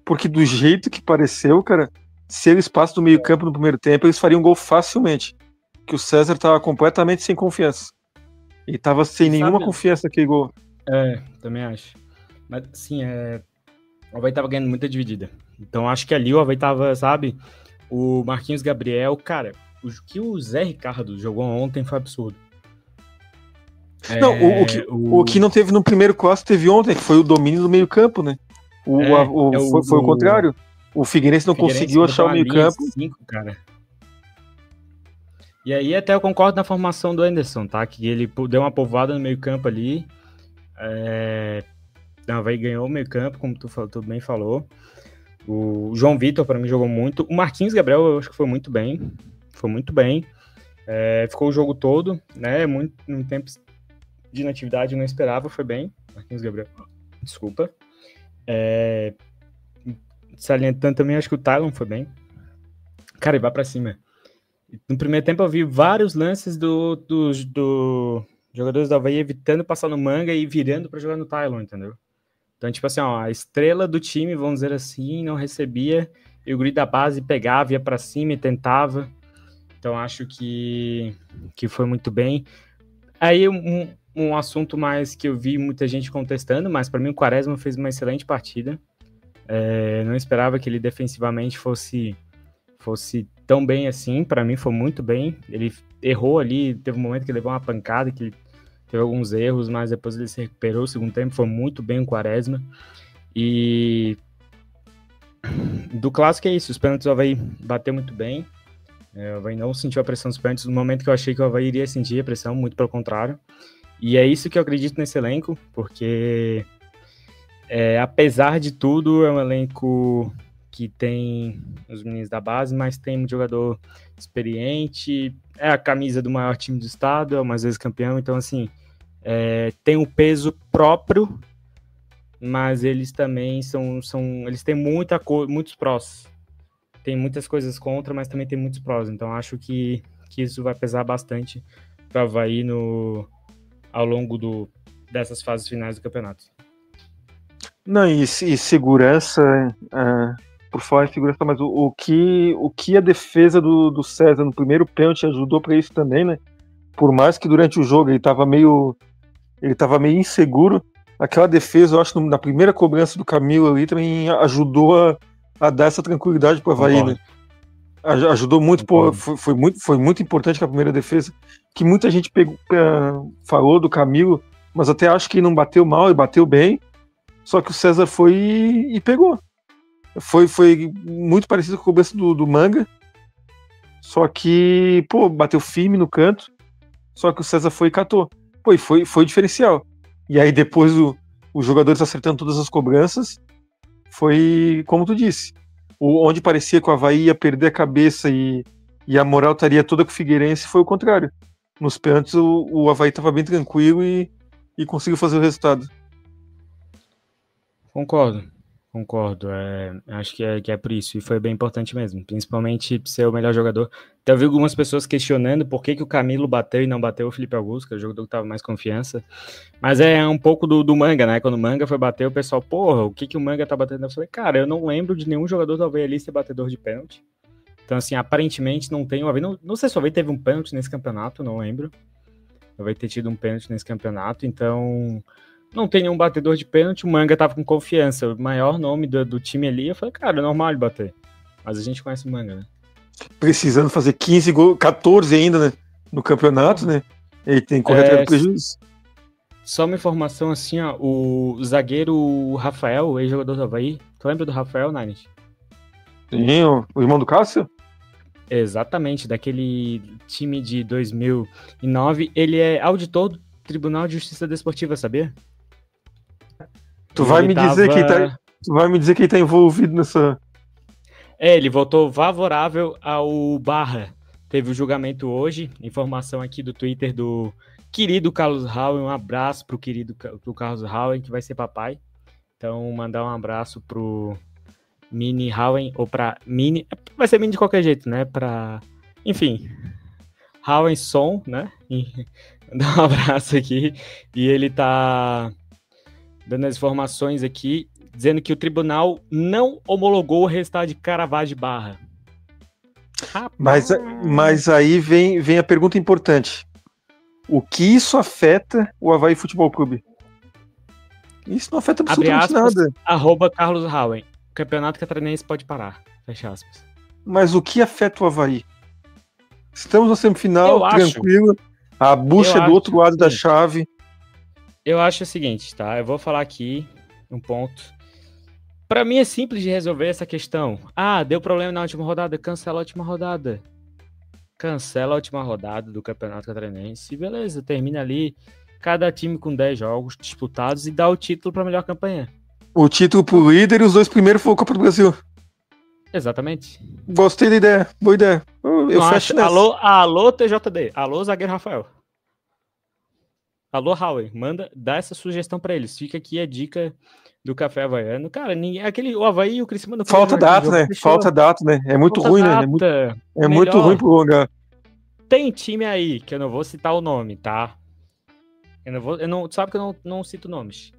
[SPEAKER 2] porque do jeito que pareceu, cara, se eles passam do meio campo no primeiro tempo, eles fariam um gol facilmente, que o César tava completamente sem confiança, e tava sem nenhuma confiança naquele gol.
[SPEAKER 1] Também acho. Mas, assim, o Avaí tava ganhando muita dividida. Então acho que ali o Avaí tava, sabe, o Marquinhos Gabriel, cara, o que o Zé Ricardo jogou ontem foi absurdo.
[SPEAKER 2] Não, o que não teve no primeiro clássico teve ontem, que foi o domínio do meio campo, né? Foi o contrário. O Figueirense não conseguiu achar o meio campo.
[SPEAKER 1] Cara. E aí até eu concordo na formação do Anderson, tá? Que ele deu uma povoada no meio campo ali. O Avaí ganhou o meio campo, como tu bem falou. O João Vitor, para mim, jogou muito. O Marquinhos Gabriel, eu acho que foi muito bem. Ficou o jogo todo, né? Muito tempo de inatividade, eu não esperava, foi bem. Marquinhos Gabriel, desculpa. Salientando também, acho que o Tylon foi bem. Cara, e vai pra cima. No primeiro tempo eu vi vários lances dos jogadores do Avaí evitando passar no Manga e virando pra jogar no Tylon, entendeu? Então, tipo assim, a estrela do time, vamos dizer assim, não recebia, e o guri da base pegava, ia pra cima e tentava. Então, acho que foi muito bem. Aí, um assunto mais que eu vi muita gente contestando, mas para mim o Quaresma fez uma excelente partida. Não esperava que ele defensivamente fosse tão bem assim. Para mim foi muito bem. Ele errou ali, teve um momento que ele levou uma pancada, que teve alguns erros, mas depois ele se recuperou. O segundo tempo foi muito bem o Quaresma. E do clássico é isso, os pênaltis o Avaí bateu muito bem. O Avaí não sentiu a pressão dos pênaltis no momento que eu achei que o Avaí iria sentir a pressão, muito pelo contrário. E é isso que eu acredito nesse elenco, porque apesar de tudo, é um elenco que tem os meninos da base, mas tem um jogador experiente, é a camisa do maior time do estado, é umas vezes campeão, então assim, tem um peso próprio, mas eles também eles têm muitos prós. Tem muitas coisas contra, mas também tem muitos prós. Então acho que isso vai pesar bastante para o Avaí ao longo dessas fases finais do campeonato.
[SPEAKER 2] Não, e segurança, por falar em segurança, mas o que a defesa do César no primeiro pênalti ajudou para isso também, né? Por mais que durante o jogo ele estava meio inseguro, aquela defesa, eu acho, na primeira cobrança do Camilo ali também ajudou a dar essa tranquilidade para o Avaí, né? Ajudou muito, foi muito importante que a primeira defesa, que muita gente falou do Camilo, mas até acho que não bateu mal e bateu bem, só que o César foi e pegou. Foi muito parecido com a cobrança do Manga, só que, bateu firme no canto, só que o César foi e catou. E foi diferencial. E aí depois os jogadores acertando todas as cobranças, foi como tu disse, onde parecia que o Avaí ia perder a cabeça e a moral estaria toda com o Figueirense, foi o contrário. Nos pênaltis o Avaí estava bem tranquilo e conseguiu fazer o resultado.
[SPEAKER 1] Concordo. Acho que é por isso, e foi bem importante mesmo, principalmente ser o melhor jogador. Até eu vi algumas pessoas questionando por que o Camilo bateu e não bateu o Felipe Augusto, que é o jogador que tava mais confiança, mas é um pouco do Manga, né? Quando o Manga foi bater, o pessoal, o que o Manga tá batendo? Eu falei, cara, eu não lembro de nenhum jogador do Avaí ali ser batedor de pênalti. Então, assim, aparentemente não tem o Avaí, não sei se o Avaí teve um pênalti nesse campeonato, não lembro. O Avaí ter tido um pênalti nesse campeonato, então não tem nenhum batedor de pênalti, o Manga tava com confiança, o maior nome do time ali, eu falei, cara, é normal ele bater. Mas a gente conhece o Manga, né?
[SPEAKER 2] Precisando fazer 15 gols, 14 ainda, né, no campeonato, né? Ele tem que correr atrás do prejuízo.
[SPEAKER 1] Só uma informação assim, o zagueiro Rafael, o ex-jogador do Avaí, tu lembra do Rafael, Nanis?
[SPEAKER 2] Sim, o irmão do Cássio?
[SPEAKER 1] Exatamente, daquele time de 2009, ele é auditor do Tribunal de Justiça Desportiva, sabia?
[SPEAKER 2] Tu vai me dizer que ele tá envolvido nessa...
[SPEAKER 1] ele votou favorável ao Barra. Teve o julgamento hoje, informação aqui do Twitter do querido Carlos Howen, um abraço pro Carlos Howen, que vai ser papai. Então, mandar um abraço pro Mini Howen, ou pra Mini, vai ser Mini de qualquer jeito, né? Enfim, Howen Som, né? Dar um abraço aqui, e ele tá dando as informações aqui, dizendo que o tribunal não homologou o resultado de Caravaggio Barra.
[SPEAKER 2] Mas aí vem a pergunta importante. O que isso afeta o Avaí Futebol Clube? Isso não afeta absolutamente nada.
[SPEAKER 1] @Carlos Howen. o campeonato catarinense pode parar. Fecha aspas.
[SPEAKER 2] Mas o que afeta o Avaí? Estamos na semifinal, tranquilo. A bucha é do outro lado da chave.
[SPEAKER 1] Eu acho o seguinte, tá? Eu vou falar aqui um ponto. Pra mim é simples de resolver essa questão. Ah, deu problema na última rodada, cancela a última rodada. Cancela a última rodada do Campeonato Catarinense. Beleza, termina ali. Cada time com 10 jogos disputados e dá o título pra melhor campanha.
[SPEAKER 2] O título pro líder e os 2 primeiros foi o Copa do Brasil.
[SPEAKER 1] Exatamente.
[SPEAKER 2] Gostei da ideia, boa ideia. Eu fecho nessa.
[SPEAKER 1] Alô, TJD. Alô, zagueiro Rafael. Alô, Howie. Dá essa sugestão pra eles. Fica aqui a dica do Café Havaiano. Cara, o Avaí e o Criciúma não
[SPEAKER 2] falta data, né? Falta data, né? É muito ruim, né? É muito ruim pro lugar.
[SPEAKER 1] Tem time aí, que eu não vou citar o nome, tá? Sabe que eu não cito nomes.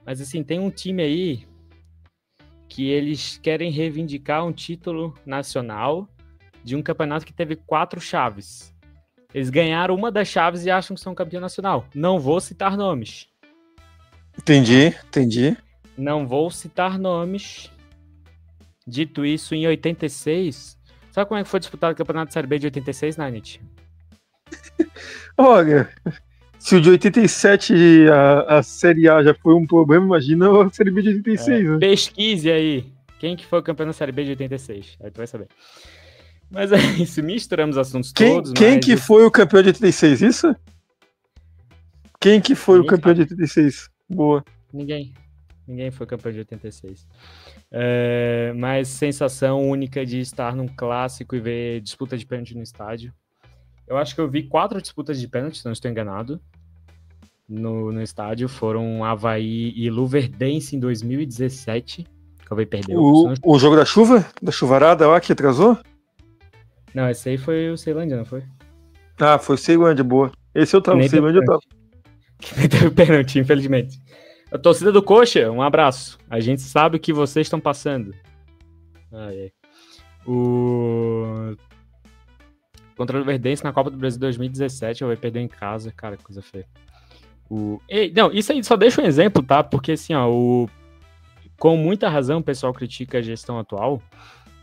[SPEAKER 1] Mas assim, tem um time aí que eles querem reivindicar um título nacional de um campeonato que teve 4 chaves. Eles ganharam uma das chaves e acham que são campeão nacional. Não vou citar nomes.
[SPEAKER 2] Entendi.
[SPEAKER 1] Não vou citar nomes. Dito isso, em 86... Sabe como é que foi disputado o Campeonato de Série B de 86, Nanit?
[SPEAKER 2] Olha, se o de 87 a Série A já foi um problema, imagina a Série B de 86. Né?
[SPEAKER 1] Pesquise aí. Quem que foi o campeão da Série B de 86? Aí tu vai saber. Mas é isso, misturamos assuntos todos.
[SPEAKER 2] Quem que foi o campeão de 86, isso? Quem que foi o campeão de 86? Boa.
[SPEAKER 1] Ninguém foi campeão de 86. Mas sensação única de estar num clássico e ver disputa de pênalti no estádio. Eu acho que eu vi 4 disputas de pênalti, se não estou enganado, no estádio. Foram Avaí e Luverdense em 2017, que o Avaí perdeu.
[SPEAKER 2] O jogo da chuva? Da chuvarada lá que atrasou?
[SPEAKER 1] Não, esse aí foi o Ceilândia, não foi?
[SPEAKER 2] Ah, foi o Ceilândia, boa. Esse eu tava, o Ceilândia eu tava.
[SPEAKER 1] Que teve pênalti, infelizmente. A torcida do Coxa, um abraço. A gente sabe o que vocês estão passando. Contra o Luverdense na Copa do Brasil 2017, vai perder em casa. Cara, que coisa feia. Não, isso aí só deixa um exemplo, tá? Porque assim, com muita razão o pessoal critica a gestão atual,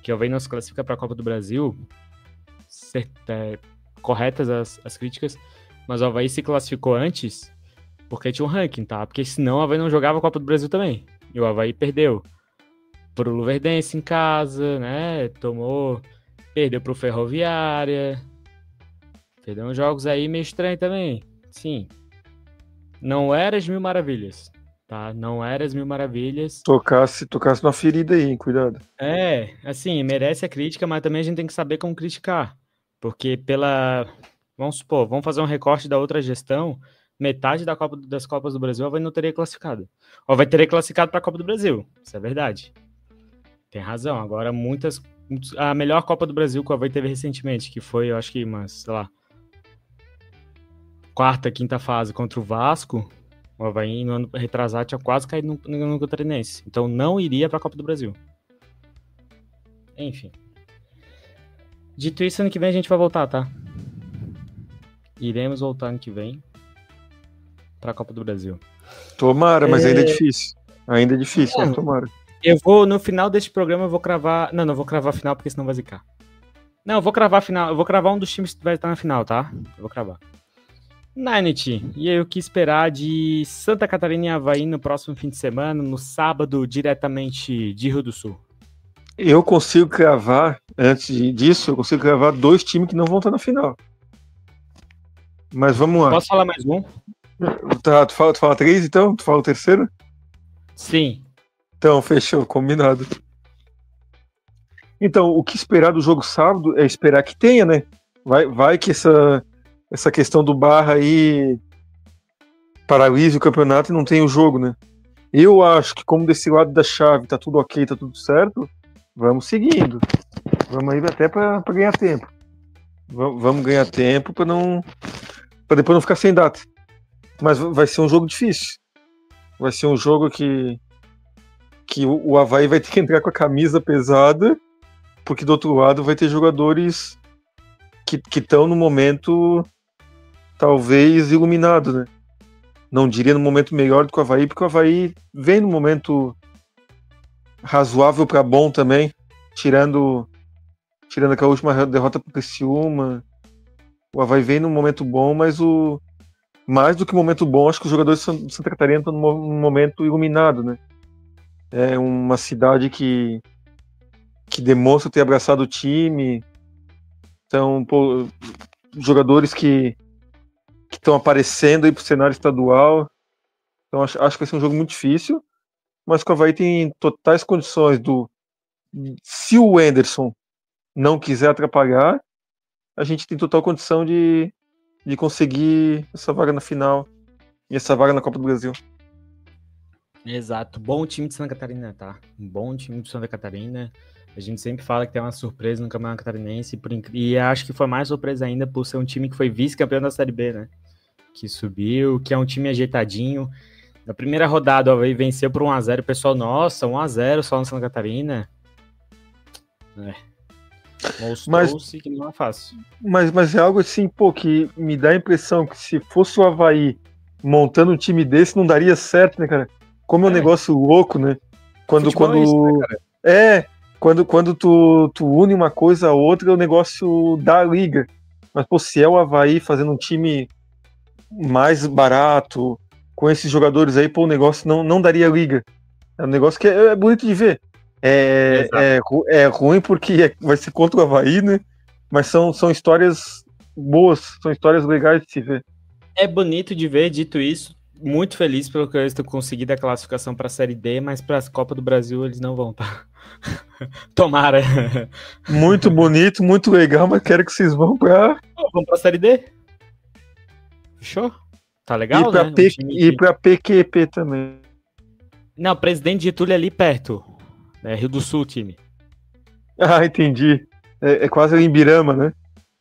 [SPEAKER 1] que o Avaí não se classifica para a Copa do Brasil. Corretas as críticas, mas o Avaí se classificou antes porque tinha um ranking, tá? Porque senão o Avaí não jogava a Copa do Brasil também. E o Avaí perdeu pro Luverdense em casa, né? Perdeu pro Ferroviária. Perdeu uns jogos aí meio estranhos também. Sim. Não era as mil maravilhas, tá? Não era as mil maravilhas.
[SPEAKER 2] Tocasse uma ferida aí, hein? Cuidado.
[SPEAKER 1] Assim, merece a crítica, mas também a gente tem que saber como criticar. Porque vamos supor, vamos fazer um recorte da outra gestão, metade das Copas do Brasil o Avaí não teria classificado. O Avaí teria classificado para a Copa do Brasil, isso é verdade. Tem razão, agora a melhor Copa do Brasil que o Avaí teve recentemente, que foi, eu acho que sei lá, 4ª, 5ª fase contra o Vasco, o Avaí no ano retrasado tinha quase caído no Catarinense. Então não iria para a Copa do Brasil. Enfim. Dito isso, ano que vem a gente vai voltar, tá? Iremos voltar ano que vem para a Copa do Brasil.
[SPEAKER 2] Tomara, mas ainda é difícil. Ainda é difícil, mas tomara.
[SPEAKER 1] No final deste programa, eu vou cravar... Não vou cravar a final, porque senão vai zicar. Não, eu vou cravar a final. Eu vou cravar um dos times que vai estar na final, tá? Eu vou cravar. Nanit, e aí o que esperar de Santa Catarina e Avaí no próximo fim de semana, no sábado, diretamente de Rio do Sul?
[SPEAKER 2] Eu consigo cravar, antes disso, 2 times que não vão estar na final. Mas vamos lá.
[SPEAKER 1] Posso falar mais um?
[SPEAKER 2] Tá, tu fala 3 então? Tu fala o terceiro?
[SPEAKER 1] Sim.
[SPEAKER 2] Então, fechou, combinado. Então, o que esperar do jogo sábado é esperar que tenha, né? Vai que essa questão do Barra aí paralise o campeonato e não tem o jogo, né? Eu acho que como desse lado da chave tá tudo ok, tá tudo certo, vamos seguindo. Vamos aí até para ganhar tempo. Vamos ganhar tempo para depois não ficar sem data. Mas vai ser um jogo difícil. Vai ser um jogo que o Avaí vai ter que entrar com a camisa pesada, porque do outro lado vai ter jogadores que estão no momento talvez iluminado, né? Não diria no momento melhor do que o Avaí, porque o Avaí vem no momento razoável para bom também, tirando aquela última derrota pro Criciúma. O Avaí vem num momento bom, mas mais do que um momento bom, acho que os jogadores do Santa Catarina estão num momento iluminado, né? É uma cidade que demonstra ter abraçado o time. Então, jogadores que estão aparecendo aí pro cenário estadual. Então, acho que vai ser um jogo muito difícil, mas que o Avaí tem totais condições se o Wenderson não quiser atrapalhar, a gente tem total condição de conseguir essa vaga na final e essa vaga na Copa do Brasil.
[SPEAKER 1] Exato. Bom time de Santa Catarina, tá? Um bom time de Santa Catarina. A gente sempre fala que tem uma surpresa no Campeonato Catarinense e acho que foi mais surpresa ainda por ser um time que foi vice-campeão da Série B, né? Que subiu, que é um time ajeitadinho. Na primeira rodada, o Avaí venceu por 1-0. O pessoal, nossa, 1-0 só no Santa Catarina. Mostrou-se que não é fácil.
[SPEAKER 2] Mas é algo assim, pô, que me dá a impressão que se fosse o Avaí montando um time desse, não daria certo, né, cara? Como é um negócio louco, né? Quando
[SPEAKER 1] é isso, né, cara?
[SPEAKER 2] Quando tu une uma coisa a outra, o negócio dá liga. Mas, pô, se é o Avaí fazendo um time mais barato, com esses jogadores aí, pô, o negócio não daria liga. É um negócio que é bonito de ver. É ruim porque vai ser contra o Avaí, né? Mas são histórias boas, são histórias legais de se ver.
[SPEAKER 1] É bonito de ver, dito isso. Muito feliz pelo que eles estão conseguindo a classificação para a Série D, mas para a Copa do Brasil eles não vão, tá? Tomara.
[SPEAKER 2] Muito bonito, muito legal, mas quero que vocês vão para
[SPEAKER 1] a Série D. Fechou? Tá legal, né?
[SPEAKER 2] E para PQP também.
[SPEAKER 1] Não, Presidente Getúlio é ali perto. É Rio do Sul, time.
[SPEAKER 2] Ah, entendi. É quase ali em Birama, né?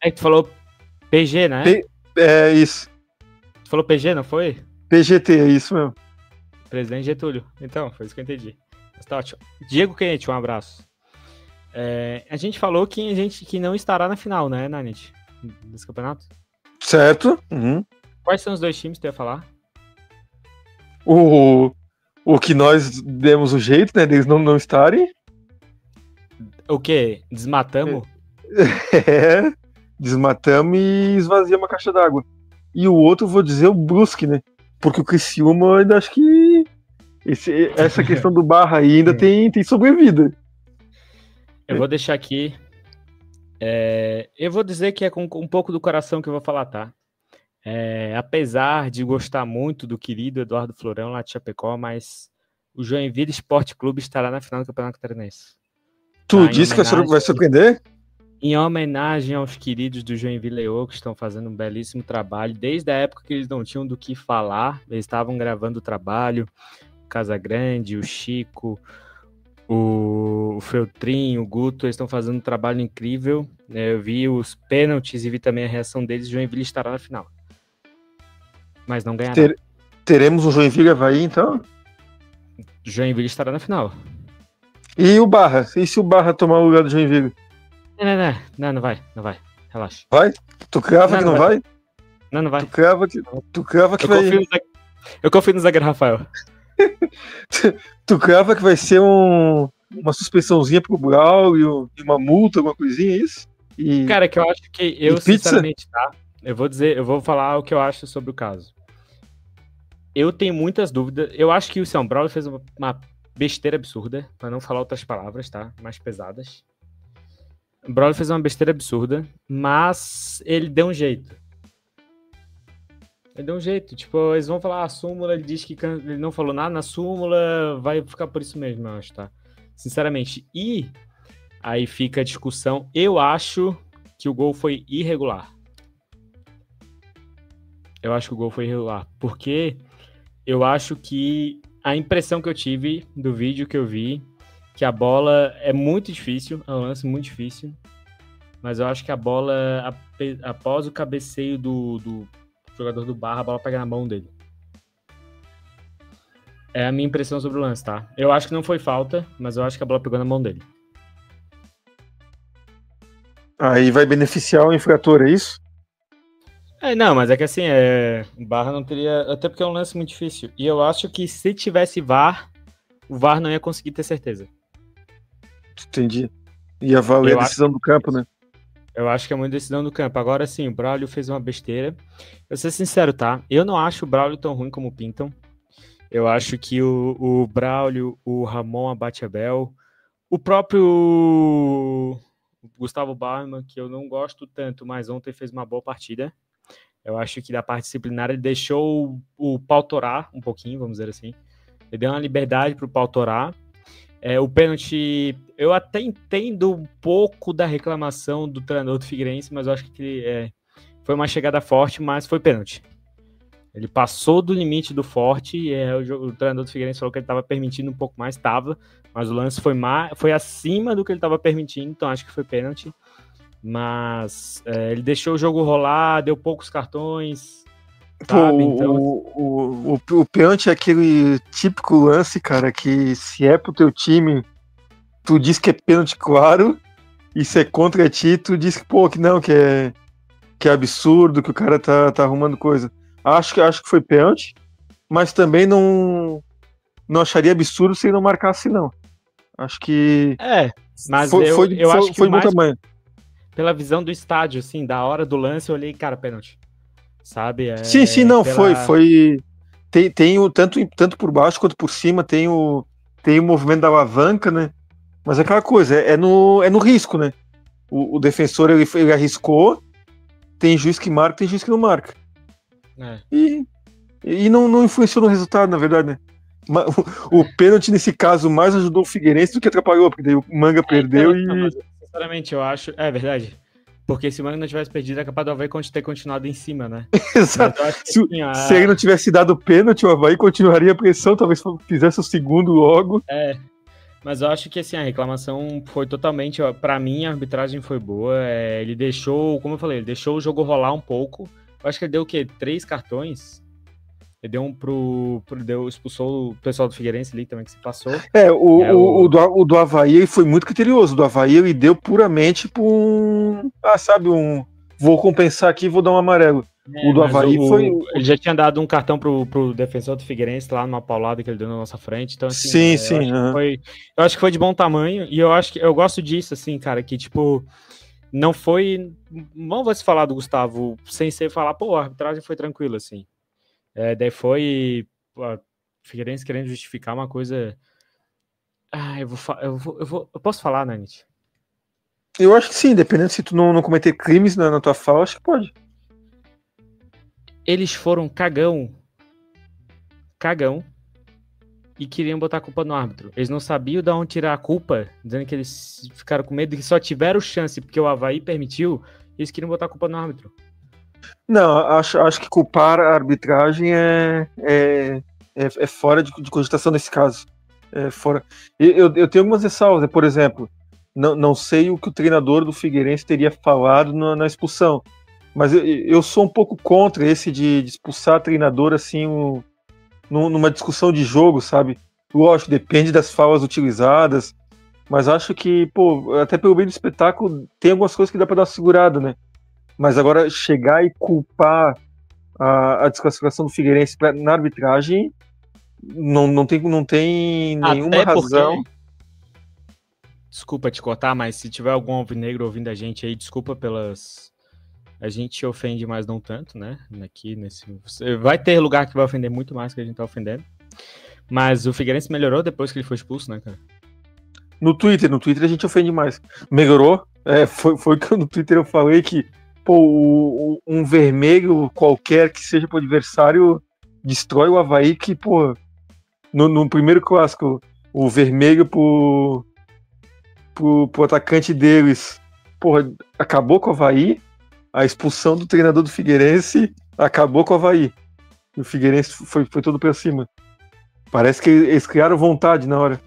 [SPEAKER 1] É que tu falou PG, né?
[SPEAKER 2] É isso.
[SPEAKER 1] Tu falou PG, não foi?
[SPEAKER 2] PGT, é isso mesmo.
[SPEAKER 1] Presidente Getúlio. Então, foi isso que eu entendi. Mas tá ótimo. Diego Quente, um abraço. A gente falou que não estará na final, né, Nanit? Desse campeonato?
[SPEAKER 2] Certo. Uhum.
[SPEAKER 1] Quais são os dois times que tu ia falar?
[SPEAKER 2] O que nós demos o jeito, né, deles não estarem.
[SPEAKER 1] O quê? Desmatamos?
[SPEAKER 2] Desmatamos e esvaziamos uma caixa d'água. E o outro, vou dizer, o Brusque, né? Porque o Criciúma, eu ainda acho que essa questão do Barra aí ainda tem sobrevida.
[SPEAKER 1] Eu vou deixar aqui. Eu vou dizer que é com um pouco do coração que eu vou falar, tá? Apesar de gostar muito do querido Eduardo Florão lá de Chapecó, mas o Joinville Esporte Clube estará na final do Campeonato Catarinense.
[SPEAKER 2] Tu disse que vai surpreender?
[SPEAKER 1] Em homenagem aos queridos do Joinville Leão, que estão fazendo um belíssimo trabalho. Desde a época que eles não tinham do que falar, eles estavam gravando o trabalho. O Casagrande, o Chico, o Feltrin, o Guto, eles estão fazendo um trabalho incrível. Eu vi os pênaltis e vi também a reação deles. O Joinville estará na final. Mas não ganhará.
[SPEAKER 2] Teremos um Joinville Avaí, então?
[SPEAKER 1] Joinville estará na final.
[SPEAKER 2] E o Barra? E se o Barra tomar o lugar do Joinville?
[SPEAKER 1] Não vai. Relaxa.
[SPEAKER 2] Vai? Tu crava que não vai?
[SPEAKER 1] Não vai.
[SPEAKER 2] Tu crava que vai...
[SPEAKER 1] Eu confio no zagueiro Rafael.
[SPEAKER 2] Tu crava que vai ser uma suspensãozinha pro Braulio e uma multa, alguma coisinha, é isso?
[SPEAKER 1] Cara, que eu acho que sinceramente, tá? Eu vou falar o que eu acho sobre o caso. Eu tenho muitas dúvidas. Eu acho que o São Braulio fez uma besteira absurda, pra não falar outras palavras, tá? Mais pesadas. O Braulio fez uma besteira absurda, mas ele deu um jeito. Tipo, eles vão falar a súmula, ele diz que ele não falou nada na súmula, vai ficar por isso mesmo, eu acho, tá? Sinceramente. E aí fica a discussão. Eu acho que o gol foi irregular. Porque eu acho que a impressão que eu tive do vídeo que eu vi, que a bola é muito difícil, é um lance muito difícil, mas eu acho que a bola, após o cabeceio do jogador do Barra, a bola pega na mão dele. É a minha impressão sobre o lance, tá? Eu acho que não foi falta, mas eu acho que a bola pegou na mão dele.
[SPEAKER 2] Aí vai beneficiar o infrator, é isso?
[SPEAKER 1] Não, mas é que assim, o Barra não teria... Até porque é um lance muito difícil. E eu acho que se tivesse VAR, o VAR não ia conseguir ter certeza.
[SPEAKER 2] Entendi. Ia valer
[SPEAKER 1] Eu
[SPEAKER 2] a decisão do campo, né?
[SPEAKER 1] Eu acho que é muito decisão do campo. Agora sim, o Braulio fez uma besteira. Eu vou ser sincero, tá? Eu não acho o Braulio tão ruim como pintam. Eu acho que o Braulio, o Ramon Abateabel, o próprio Gustavo Bauerman, que eu não gosto tanto, mas ontem fez uma boa partida. Eu acho que da parte disciplinar ele deixou o pau torar um pouquinho, vamos dizer assim. Ele deu uma liberdade pro pau torar. O pênalti, eu até entendo um pouco da reclamação do treinador do Figueirense, mas eu acho que foi uma chegada forte, mas foi pênalti. Ele passou do limite do forte, o treinador do Figueirense falou que ele estava permitindo um pouco mais, estava, mas o lance foi acima do que ele estava permitindo, então acho que foi pênalti. Mas ele deixou o jogo rolar, deu poucos cartões, sabe? Então,
[SPEAKER 2] o pênalti é aquele típico lance, cara, que se é pro teu time, tu diz que é pênalti claro, e se é contra ti, tu diz que, pô, que não, que é absurdo, que o cara tá arrumando coisa. Acho que foi pênalti, mas também não acharia absurdo se ele não marcasse, não. Acho que
[SPEAKER 1] mas
[SPEAKER 2] foi
[SPEAKER 1] acho que
[SPEAKER 2] foi bom
[SPEAKER 1] mais
[SPEAKER 2] tamanho.
[SPEAKER 1] pela visão do estádio, assim, da hora do lance, eu olhei, cara, pênalti. Sabe?
[SPEAKER 2] Sim, não, foi. Tem o tanto por baixo quanto por cima, tem o movimento da alavanca, né? Mas é aquela coisa, é no risco, né? O defensor ele arriscou, tem juiz que marca, tem juiz que não marca. E não influenciou no resultado, na verdade, né? O pênalti, nesse caso, mais ajudou o Figueirense do que atrapalhou, porque daí o Manga perdeu
[SPEAKER 1] mas, sinceramente, eu acho. É verdade. Porque se o Manga não tivesse perdido, é capaz do Avaí ter continuado em cima, né?
[SPEAKER 2] Exato. Se ele não tivesse dado o pênalti, o Avaí continuaria a pressão, talvez fizesse o segundo logo.
[SPEAKER 1] Mas eu acho que assim, a reclamação foi totalmente. Pra mim, a arbitragem foi boa. Ele deixou, como eu falei, ele deixou o jogo rolar um pouco. Eu acho que ele deu o quê? 3 cartões? Ele deu expulsou o pessoal do Figueirense ali também que se passou.
[SPEAKER 2] O do Avaí foi muito criterioso. O do Avaí ele deu puramente por um. Vou compensar aqui e vou dar um amarelo. O do Avaí foi.
[SPEAKER 1] Ele já tinha dado um cartão pro defensor do Figueirense lá numa paulada que ele deu na nossa frente. Então, assim,
[SPEAKER 2] sim.
[SPEAKER 1] Eu acho que foi de bom tamanho. E eu gosto disso, assim, cara, que tipo. Não foi. Vamos falar do Gustavo sem ser falar, pô, a arbitragem foi tranquila, assim. Daí foi o Figueirense querendo justificar uma coisa. Eu posso falar, Nanit?
[SPEAKER 2] Eu acho que sim, dependendo se tu não cometer crimes na tua fala, acho que pode.
[SPEAKER 1] Eles foram cagão, e queriam botar a culpa no árbitro. Eles não sabiam de onde tirar a culpa, dizendo que eles ficaram com medo, que só tiveram chance porque o Avaí permitiu, e eles queriam botar a culpa no árbitro.
[SPEAKER 2] Não, acho que culpar a arbitragem é fora de cogitação nesse caso. É fora. Eu tenho algumas ressalvas, por exemplo, não sei o que o treinador do Figueirense teria falado na expulsão, mas eu sou um pouco contra esse de expulsar treinador assim numa discussão de jogo, sabe? Lógico, depende das falas utilizadas, mas acho que, pô, até pelo bem do espetáculo, tem algumas coisas que dá pra dar uma segurada, né? Mas agora chegar e culpar a desclassificação do Figueirense na arbitragem não tem nenhuma razão.
[SPEAKER 1] Desculpa te cortar, mas se tiver algum alvinegro ouvindo a gente aí, desculpa pelas. A gente ofende, mas não tanto, né? Aqui vai ter lugar que vai ofender muito mais que a gente tá ofendendo. Mas o Figueirense melhorou depois que ele foi expulso, né, cara?
[SPEAKER 2] No Twitter a gente ofende mais. Melhorou? Foi que no Twitter eu falei que, pô, um vermelho qualquer que seja pro adversário destrói o Avaí, que, pô, no primeiro clássico, o vermelho pro atacante deles, porra, acabou com o Avaí. A expulsão do treinador do Figueirense acabou com o Avaí. O Figueirense foi todo pra cima. Parece que eles criaram vontade na hora.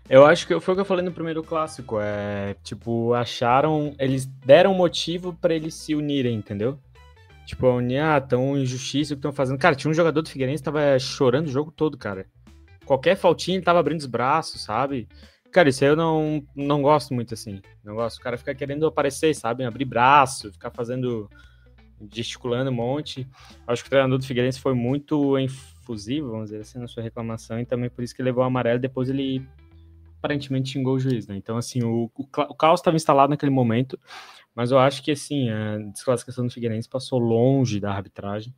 [SPEAKER 1] Eu acho que foi o que eu falei no primeiro clássico. Tipo, eles deram motivo pra eles se unirem, entendeu? Tipo, tão injustiça o que estão fazendo. Cara, tinha um jogador do Figueirense que tava chorando o jogo todo, cara. Qualquer faltinha ele tava abrindo os braços, sabe? Cara, isso aí eu não gosto muito, assim. Não gosto. O cara fica querendo aparecer, sabe? Abrir braço, ficar gesticulando um monte. Acho que o treinador do Figueirense foi muito efusivo, vamos dizer assim, na sua reclamação, e também por isso que levou o amarelo. Depois ele aparentemente xingou o juiz, né? Então, assim, o caos estava instalado naquele momento, mas eu acho que, assim, a desclassificação do Figueirense passou longe da arbitragem,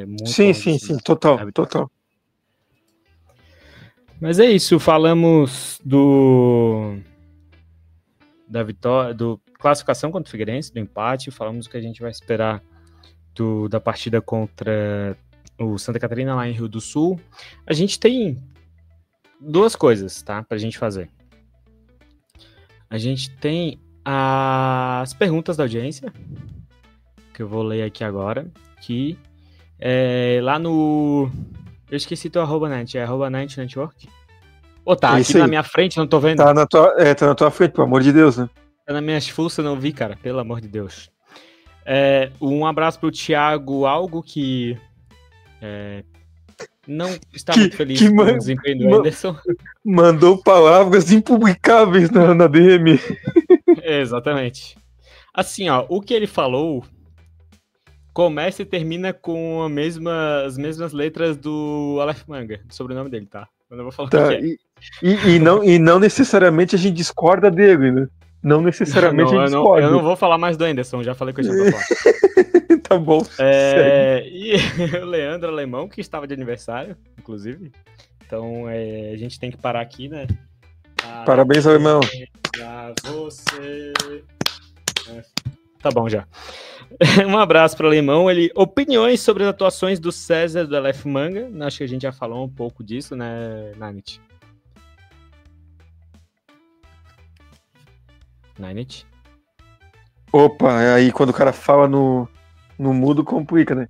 [SPEAKER 1] muito
[SPEAKER 2] Sim,
[SPEAKER 1] longe,
[SPEAKER 2] sim,
[SPEAKER 1] assim,
[SPEAKER 2] sim,
[SPEAKER 1] da
[SPEAKER 2] total,
[SPEAKER 1] arbitragem.
[SPEAKER 2] total.
[SPEAKER 1] Mas é isso, falamos da vitória, do classificação contra o Figueirense, do empate, falamos o que a gente vai esperar da partida contra o Santa Catarina lá em Rio do Sul. A gente tem duas coisas, tá, pra gente fazer. A gente tem as perguntas da audiência, que eu vou ler aqui agora, que lá no... Eu esqueci teu arroba, Net, é arroba Night Network? Tá aqui na minha frente, não tô vendo.
[SPEAKER 2] Tá na tua frente, pelo amor de Deus, né?
[SPEAKER 1] Tá nas minhas fuças, não vi, cara, pelo amor de Deus. Um abraço pro Thiago Algo, que não está muito feliz com o desempenho do Anderson.
[SPEAKER 2] Mandou palavras impublicáveis na DM.
[SPEAKER 1] Exatamente. Assim, ó, o que ele falou começa e termina com as mesmas letras do Aleph Manga, do sobrenome dele, tá? Eu não vou falar o que é.
[SPEAKER 2] E não necessariamente a gente discorda dele, né? Não necessariamente a gente discorda.
[SPEAKER 1] Eu não vou falar mais do Anderson, já falei que eu tinha pra falar.
[SPEAKER 2] Tá bom.
[SPEAKER 1] E o Leandro Alemão, que estava de aniversário, inclusive. Então a gente tem que parar aqui, né?
[SPEAKER 2] Parabéns, Alemão.
[SPEAKER 1] Pra você. Tá bom já. Um abraço para o Alemão. Opiniões sobre as atuações do César do Aleph Manga. Acho que a gente já falou um pouco disso, né, Nanit? Nanit?
[SPEAKER 2] Opa, aí quando o cara fala no mudo, complica, né?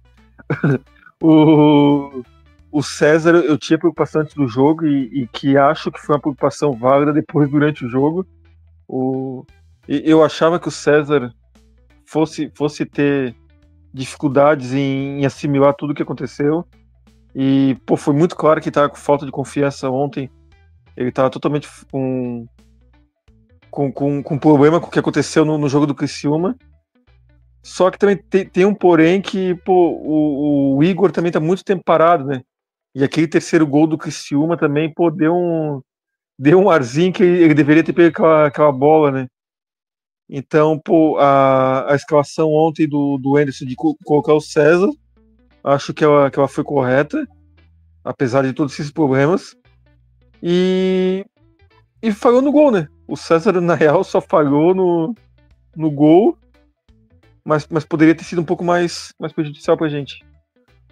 [SPEAKER 2] O César, eu tinha preocupação antes do jogo e que acho que foi uma preocupação válida depois, durante o jogo. Eu achava que o César fosse ter dificuldades em assimilar tudo o que aconteceu. E, foi muito claro que estava com falta de confiança ontem. Ele estava totalmente com problema com o que aconteceu no jogo do Criciúma. Só que também tem um porém que o Igor também está muito tempo parado, né? E aquele terceiro gol do Criciúma também deu um arzinho que ele deveria ter pego aquela bola, né? Então, a escalação ontem do Anderson de colocar o César, acho que ela foi correta, apesar de todos esses problemas. E falhou no gol, né? O César, na real, só falhou no gol, mas poderia ter sido um pouco mais prejudicial pra gente.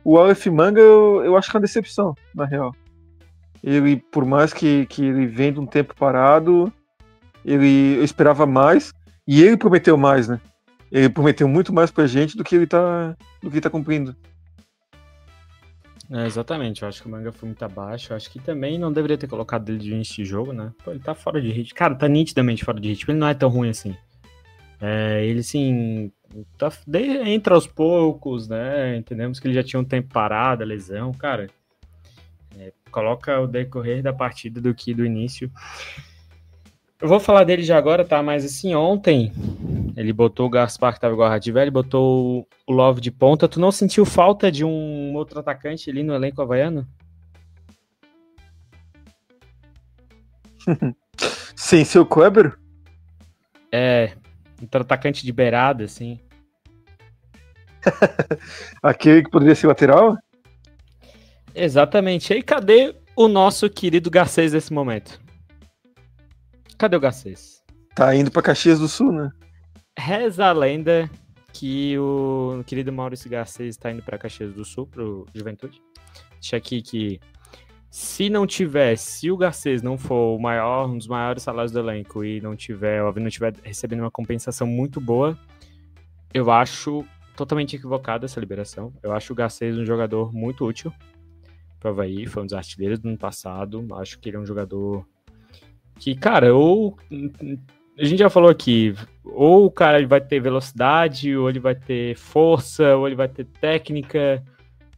[SPEAKER 2] O Aleph Manga, eu acho que é uma decepção, na real. Ele, por mais que ele venha de um tempo parado, eu esperava mais. E ele prometeu mais, né? Ele prometeu muito mais pra gente do que ele tá cumprindo.
[SPEAKER 1] Exatamente, eu acho que o Manga foi muito abaixo. Eu acho que também não deveria ter colocado ele de início de jogo, né? Ele tá fora de ritmo. Cara, tá nitidamente fora de ritmo. Ele não é tão ruim assim. Ele, sim, entra aos poucos, né? Entendemos que ele já tinha um tempo parado, a lesão. Cara, coloca o decorrer da partida do que do início. Eu vou falar dele já agora, tá? Mas assim, ontem ele botou o Gaspar, que tava igual a Radivelli, botou o Love de ponta. Tu não sentiu falta de um outro atacante ali no elenco havaiano?
[SPEAKER 2] Sem ser o Kleber?
[SPEAKER 1] Outro atacante de beirada, assim.
[SPEAKER 2] Aquele que poderia ser lateral?
[SPEAKER 1] Exatamente. E aí, cadê o nosso querido Garcês nesse momento? Cadê o Garcês?
[SPEAKER 2] Tá indo pra Caxias do Sul, né?
[SPEAKER 1] Reza a lenda que o querido Maurício Garcês está indo para Caxias do Sul, pro Juventude. Deixa aqui que se o Garcês não for um dos maiores salários do elenco e não tiver recebendo uma compensação muito boa, eu acho totalmente equivocada essa liberação. Eu acho o Garcês um jogador muito útil para o Avaí, foi um dos artilheiros do ano passado. Acho que ele é um jogador que, cara, a gente já falou aqui, ou o cara vai ter velocidade, ou ele vai ter força, ou ele vai ter técnica,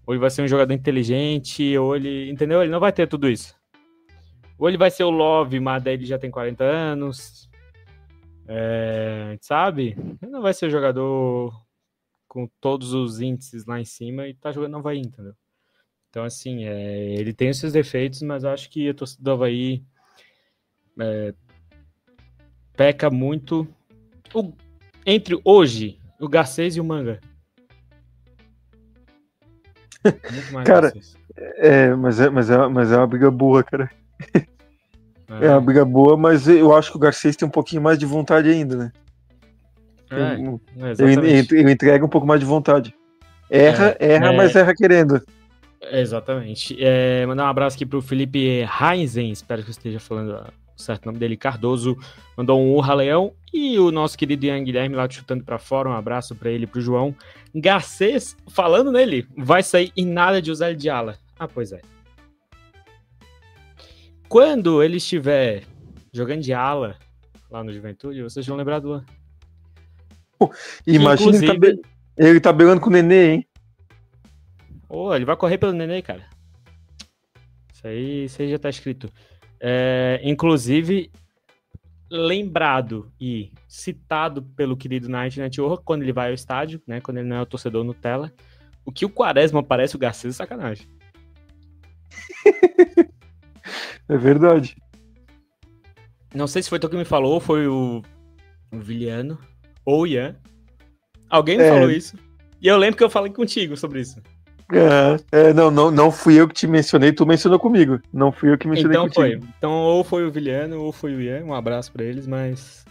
[SPEAKER 1] ou ele vai ser um jogador inteligente, ou ele, entendeu? Ele não vai ter tudo isso. Ou ele vai ser o Love, mas daí ele já tem 40 anos, sabe? Ele não vai ser jogador com todos os índices lá em cima e tá jogando no Avaí, entendeu? Então, assim, ele tem os seus defeitos, mas eu acho que a torcida do Avaí peca muito entre hoje, o Garcês e o Manga. Muito mais
[SPEAKER 2] Cara,
[SPEAKER 1] Garcês.
[SPEAKER 2] mas é uma briga boa, cara. É uma briga boa, mas eu acho que o Garcês tem um pouquinho mais de vontade ainda, né?
[SPEAKER 1] Exatamente.
[SPEAKER 2] Ele entrega um pouco mais de vontade. Erra, mas erra querendo.
[SPEAKER 1] Exatamente. Mandar um abraço aqui pro Felipe Heinzen, espero que eu esteja falando o certo nome dele, Cardoso, mandou um urra leão, e o nosso querido Ian Guilherme lá chutando pra fora, um abraço pra ele e pro João. Garcês, falando nele, vai sair em nada de usar ele de ala. Ah, pois é. Quando ele estiver jogando de ala lá no Juventude, vocês vão lembrar do Luan.
[SPEAKER 2] Imagina ele tá brigando com o Nenê, hein?
[SPEAKER 1] Ele vai correr pelo Nenê, cara. Isso aí já tá escrito. Inclusive, lembrado e citado pelo querido Night Network quando ele vai ao estádio, né? Quando ele não é o torcedor Nutella. O que o Quaresma parece o Garcês é sacanagem.
[SPEAKER 2] É verdade.
[SPEAKER 1] Não sei se foi tu que me falou, ou foi o Viliano, ou o Ian. Alguém me falou isso. E eu lembro que eu falei contigo sobre isso.
[SPEAKER 2] Não fui eu que te mencionei, tu mencionou comigo. Não fui eu que mencionei contigo.
[SPEAKER 1] Então ou foi o Viliano ou foi o Ian, um abraço pra eles, mas...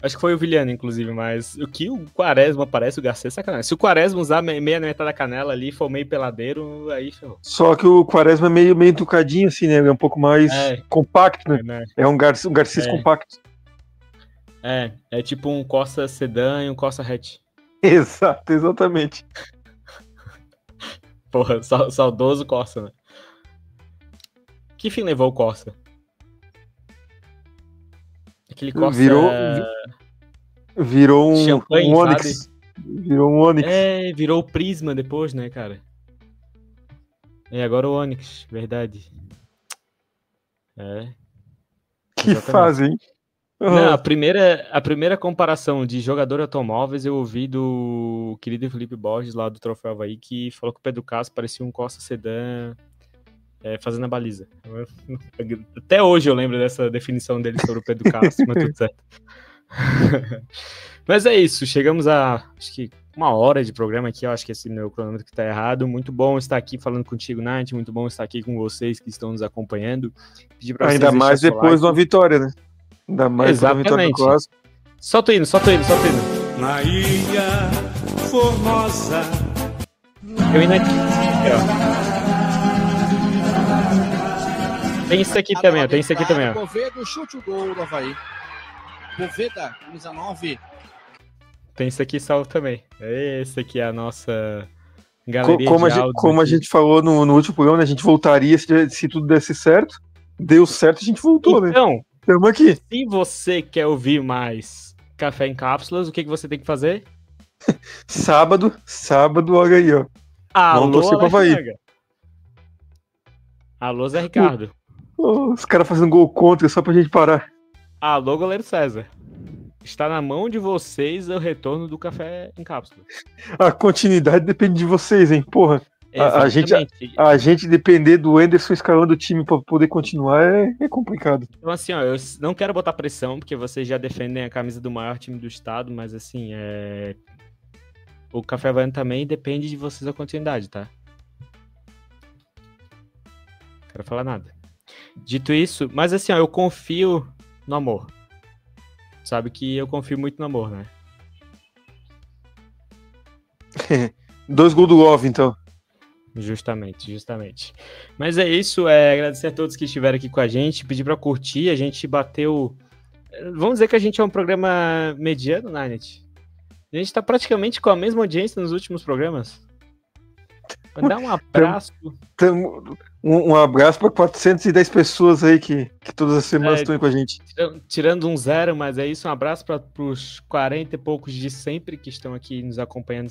[SPEAKER 1] Acho que foi o Viliano, inclusive, mas o que o Quaresma parece o Garcês é sacanagem. Se o Quaresma usar meia na metade da canela ali, for meio peladeiro, aí ferrou.
[SPEAKER 2] Só que o Quaresma é meio entucadinho, assim, né? Ele é um pouco mais compacto, né? É um Garcês compacto.
[SPEAKER 1] É tipo um Corsa Sedan e um Corsa Hatch.
[SPEAKER 2] Exato, exatamente.
[SPEAKER 1] Porra, saudoso Corsa, né? Que fim levou o Corsa? Aquele Corsa...
[SPEAKER 2] Virou um
[SPEAKER 1] champanhe,
[SPEAKER 2] Onix.
[SPEAKER 1] sabe?
[SPEAKER 2] Virou um Onix.
[SPEAKER 1] Virou o Prisma depois, né, cara? Agora o Onix, verdade.
[SPEAKER 2] Que fase, hein?
[SPEAKER 1] Não, a primeira comparação de jogador automóveis eu ouvi do querido Felipe Borges, lá do Troféu Havaí, que falou que o Pedro Castro parecia um Corsa Sedan fazendo a baliza. Até hoje eu lembro dessa definição dele sobre o Pedro Castro, mas tudo certo. Mas é isso, chegamos a acho que 1 hora de programa aqui, eu acho que esse meu cronômetro que tá errado. Muito bom estar aqui falando contigo, Nath, muito bom estar aqui com vocês que estão nos acompanhando.
[SPEAKER 2] Pedir pra ainda mais depois de uma vitória, né? Ainda mais depois de uma vitória do Clássico.
[SPEAKER 1] Solta o hino.
[SPEAKER 3] Na Ilha Formosa.
[SPEAKER 1] Eu ainda aqui, ó. Tem isso aqui também, ó.
[SPEAKER 4] Poveda, chute o gol do Havaí. Poveda, camisa 9.
[SPEAKER 1] Tem isso aqui salvo também. Esse aqui é a nossa galeria
[SPEAKER 2] como a gente falou no último programa, né? A gente voltaria se tudo desse certo. Deu certo, a gente voltou, né?
[SPEAKER 1] Então,
[SPEAKER 2] estamos aqui.
[SPEAKER 1] Se você quer ouvir mais Café em Cápsulas, o que você tem que fazer?
[SPEAKER 2] Sábado, olha aí, ó.
[SPEAKER 1] Vamos torcer pra Havaí. Alô, Zé Ricardo.
[SPEAKER 2] Os caras fazendo gol contra só pra gente parar.
[SPEAKER 1] Alô, goleiro César. Está na mão de vocês o retorno do Café em Cápsula.
[SPEAKER 2] A continuidade depende de vocês, hein? Porra. A gente depender do Anderson escalando o time pra poder continuar é complicado.
[SPEAKER 1] Então, assim, ó, eu não quero botar pressão, porque vocês já defendem a camisa do maior time do estado, mas, assim, o Café Havaiano também depende de vocês a continuidade, tá? Não quero falar nada. Dito isso, mas, assim, ó, eu confio no amor. Sabe que eu confio muito no amor, né?
[SPEAKER 2] 2 gols do Love, então.
[SPEAKER 1] Justamente. Mas é isso, agradecer a todos que estiveram aqui com a gente, pedir pra curtir, a gente bateu... Vamos dizer que a gente é um programa mediano, Nanet. A gente tá praticamente com a mesma audiência nos últimos programas. Mandar um abraço.
[SPEAKER 2] Um abraço para 410 pessoas aí que todas as semanas estão aí com a gente.
[SPEAKER 1] Tirando um 0, mas é isso. Um abraço para os 40 e poucos de sempre que estão aqui nos acompanhando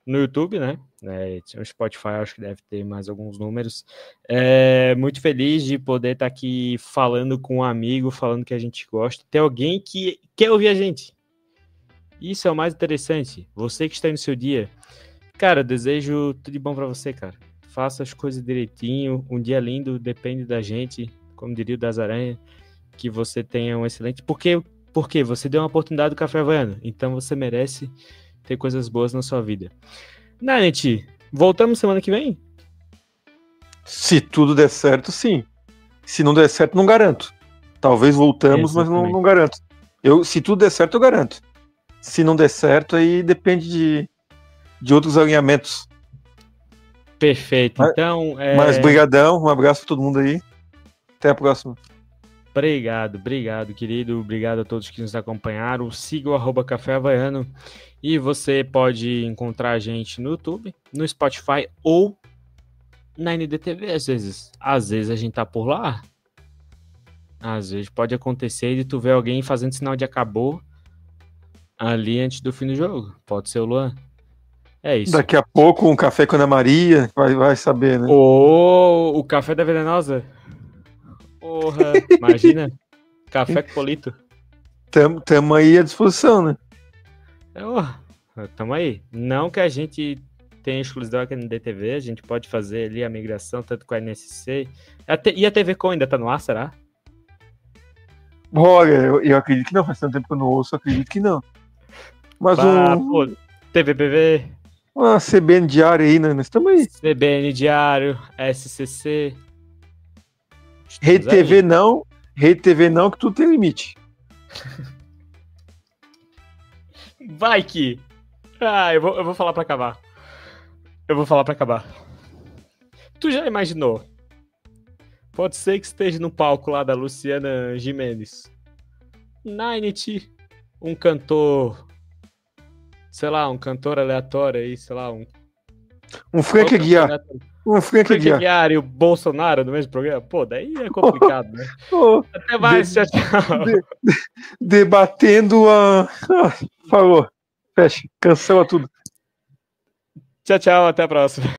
[SPEAKER 1] no YouTube, né? O Spotify acho que deve ter mais alguns números. Muito feliz de poder estar aqui falando com um amigo, falando que a gente gosta. Tem alguém que quer ouvir a gente. Isso é o mais interessante. Você que está aí no seu dia. Cara, eu desejo tudo de bom pra você, cara. Faça as coisas direitinho. Um dia lindo depende da gente, como diria o Das Aranha. que você tenha um excelente... Porque você deu uma oportunidade do Café Havaiano, então você merece ter coisas boas na sua vida. Nanete, voltamos semana que vem?
[SPEAKER 2] Se tudo der certo, sim. Se não der certo, não garanto. Talvez voltamos, mas não garanto. Se tudo der certo, eu garanto. Se não der certo, aí depende de outros alinhamentos.
[SPEAKER 1] Perfeito. Então,
[SPEAKER 2] Mas brigadão, um abraço pra todo mundo aí. Até a próxima.
[SPEAKER 1] Obrigado, querido. Obrigado a todos que nos acompanharam. Siga o @Café Havaiano. E você pode encontrar a gente no YouTube, no Spotify ou na NDTV, às vezes. Às vezes a gente tá por lá. Às vezes pode acontecer de tu ver alguém fazendo sinal de acabou ali antes do fim do jogo. Pode ser o Luan. É isso.
[SPEAKER 2] Daqui a pouco um café com a Ana Maria, vai saber, né?
[SPEAKER 1] Ou o café da Venenosa. Porra, imagina. Café com Polito.
[SPEAKER 2] Tamo aí à disposição, né?
[SPEAKER 1] Tamo aí. Não que a gente tenha exclusividade aqui no DTV, a gente pode fazer ali a migração, tanto com a NSC. E a TV Com ainda tá no ar, será?
[SPEAKER 2] Olha, eu acredito que não, faz tanto tempo que eu não ouço, eu acredito que não. Mas
[SPEAKER 1] pô, TVPV.
[SPEAKER 2] Uma CBN diária aí, né? Nós estamos aí.
[SPEAKER 1] CBN Diário, SCC.
[SPEAKER 2] Rede TV não, que tudo tem limite.
[SPEAKER 1] Vai que... eu vou falar pra acabar. Tu já imaginou? Pode ser que esteja no palco lá da Luciana Gimenez. Ninety, um cantor... Sei lá, um cantor aleatório aí, sei lá, um
[SPEAKER 2] Frank Aguiar. Um Frank
[SPEAKER 1] Aguiar e o Bolsonaro no mesmo programa? Pô, daí é complicado, né? Até mais, tchau.
[SPEAKER 2] Debatendo a... Falou. Fecha. Cancela tudo.
[SPEAKER 1] Tchau, até a próxima.